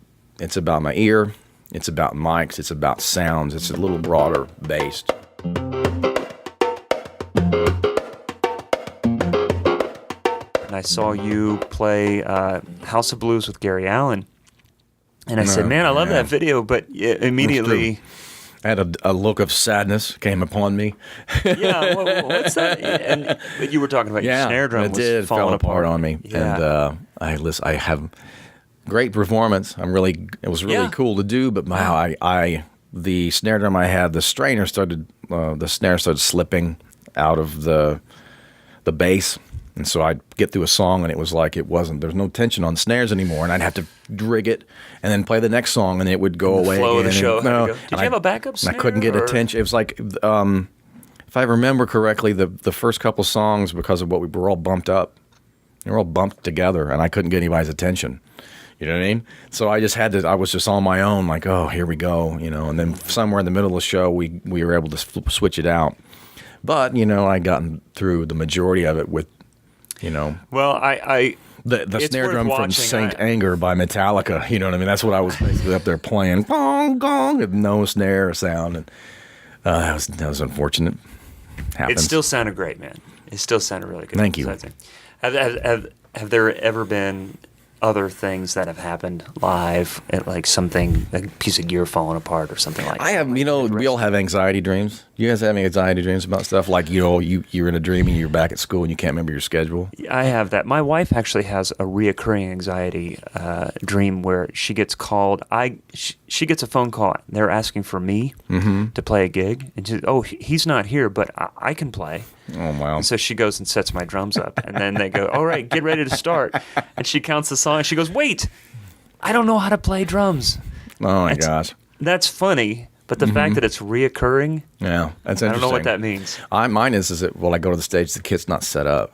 my ear. It's about mics. It's about sounds. It's a little broader based. And I saw you play House of Blues with Gary Allan. And I said, man, I love that video, but immediately I had a look of sadness came upon me. Yeah, what's that? And you were talking about your snare drum was falling apart on me. Yeah. And I have great performance. It was really cool to do, but the snare drum I had, the snare started slipping out of the bass. And so I'd get through a song and it was like there's no tension on snares anymore, and I'd have to rig it and then play the next song and it would go away. Flow of the show. Did you have a backup snare? I couldn't get attention. It was like, if I remember correctly, the first couple songs, because of what we were all bumped up, they were all bumped together, and I couldn't get anybody's attention. You know what I mean? So I was just on my own, like, oh, here we go, and then somewhere in the middle of the show, we were able to switch it out. But, I gotten through the majority of it with, Well, I The It's snare worth drum from watching. Saint Anger by Metallica. You know what I mean? That's what I was basically up there playing. Gong, gong, with no snare or sound. And that was unfortunate. Happens. It still sounded great, man. It still sounded really good. Thank you. Have there ever been other things that have happened live at like something, like a piece of gear falling apart or something like that? I have, we all have anxiety dreams. You guys have any anxiety dreams about stuff? Like, you're in a dream and you're back at school and you can't remember your schedule? I have that. My wife actually has a reoccurring anxiety dream where she gets called. She gets a phone call. They're asking for me to play a gig. And she, he's not here, but I can play. Oh, wow. And so she goes and sets my drums up. And then they go, all right, get ready to start. And she counts the song. And she goes, wait, I don't know how to play drums. Oh, my gosh. That's funny. But the fact that it's reoccurring, yeah, that's interesting. I don't know what that means. Mine is that I go to the stage, the kit's not set up.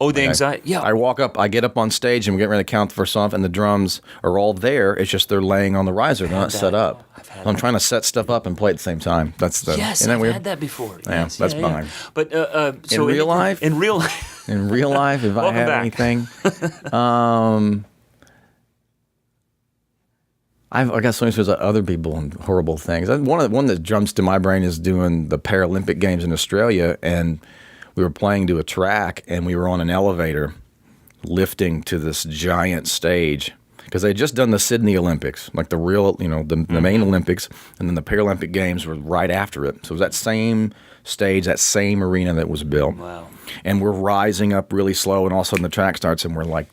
Oh, the anxiety. Yeah. I get up on stage and we're getting ready to count the first song, and the drums are all there. It's just they're laying on the riser, they're not set up. I'm trying to set stuff up and play at the same time. Yes, isn't that I've weird? had that before. Yeah, Yes, that's mine. But in real life, in real life, if I have back. anything, I got so many stories about other people and horrible things. One that jumps to my brain is doing the Paralympic Games in Australia, and we were playing to a track, and we were on an elevator lifting to this giant stage because they had just done the Sydney Olympics, like the real, the main Olympics, and then the Paralympic Games were right after it. So it was that same stage, that same arena that was built. Wow. And we're rising up really slow, and all of a sudden the track starts, and we're like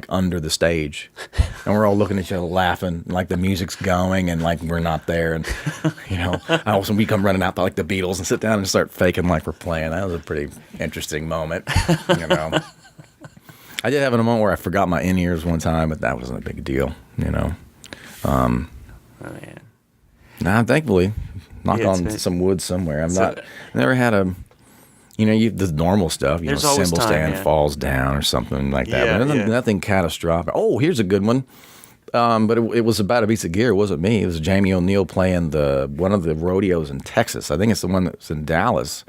under the stage, and we're all looking at each other laughing, like the music's going, and like we're not there, and all of a sudden we come running out like the Beatles and sit down and start faking like we're playing. That was a pretty interesting moment. I did have a moment where I forgot my in-ears one time, but that wasn't a big deal. Oh man. Nah, thankfully, knock on some wood somewhere. I never had a. The normal stuff, There's always cymbal time, stand man. falls down or something like that. Yeah, But nothing catastrophic. Oh, here's a good one. But it was about a piece of gear. It wasn't me. It was Jamie O'Neill playing one of the rodeos in Texas. I think it's the one that's in Dallas,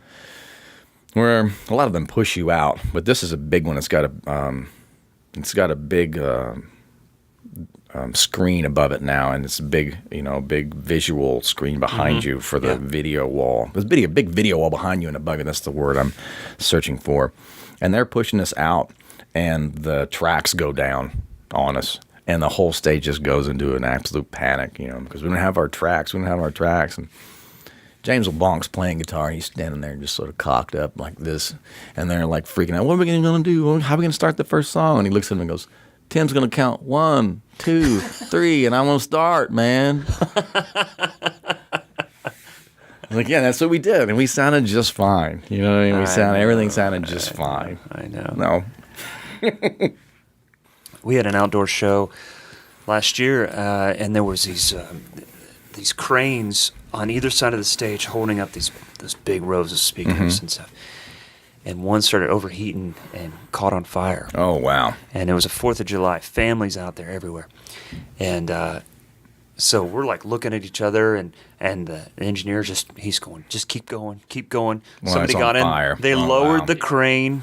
where a lot of them push you out. But this is a big one. It's got a big screen above it now, and it's a big visual screen behind you for the video wall. There's a big video wall behind you and above you. That's the word I'm searching for. And they're pushing us out, and the tracks go down on us, and the whole stage just goes into an absolute panic, because we don't have our tracks. And James LeBlanc's playing guitar. He's standing there just sort of cocked up like this, and they're like freaking out. What are we going to do? How are we going to start the first song? And he looks at him and goes, Tim's going to count 1, 2, 3, and I'm going to start, man. Like, yeah, that's what we did, and we sounded just fine. You know what I mean? Everything sounded just fine. I know. No. We had an outdoor show last year, and there was these cranes on either side of the stage holding up those big rows of speakers and stuff. And one started overheating and caught on fire. Oh, wow. And it was a 4th of July. Families out there everywhere. And so we're like looking at each other, and the engineer he's going, just keep going. Well, Somebody it's got on in. fire. They Oh, lowered wow. the crane.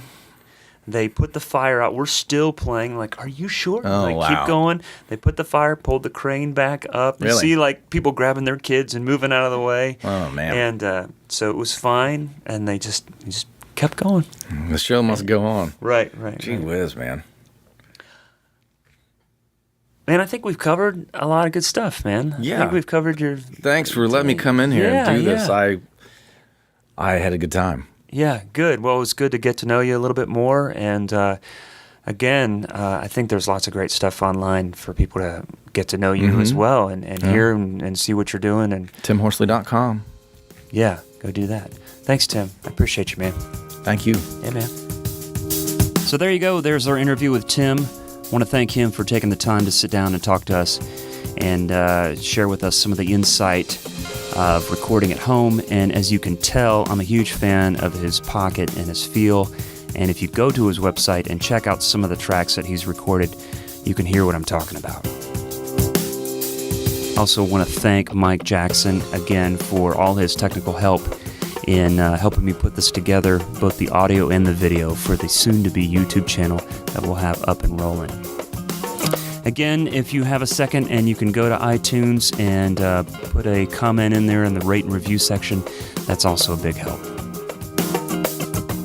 They put the fire out. We're still playing. Like, are you sure? Oh, like, wow. keep going. They put the fire, pulled the crane back up. You Really? see, like, people grabbing their kids and moving out of the way. Oh, man. And so it was fine, and they just kept going. The show must go on. Right. Gee whiz, man. Man, I think we've covered a lot of good stuff, man. Yeah. I think we've covered your... Thanks for letting me come in here and do this. Yeah. I had a good time. Yeah, good. Well, it was good to get to know you a little bit more. And again, I think there's lots of great stuff online for people to get to know you as well and hear and see what you're doing. And TimHorsley.com. yeah, go do that. Thanks, Tim. I appreciate you, man. Thank you. Yeah, man. So there you go. There's our interview with Tim. I want to thank him for taking the time to sit down and talk to us and share with us some of the insight of recording at home. And as you can tell, I'm a huge fan of his pocket and his feel. And if you go to his website and check out some of the tracks that he's recorded, you can hear what I'm talking about. Also want to thank Mike Jackson again for all his technical help in helping me put this together, both the audio and the video, for the soon-to-be YouTube channel that we'll have up and rolling. Again, if you have a second and you can go to iTunes and put a comment in there in the rate and review section, that's also a big help.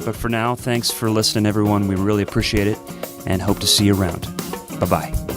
But for now, thanks for listening, everyone. We really appreciate it and hope to see you around. Bye-bye.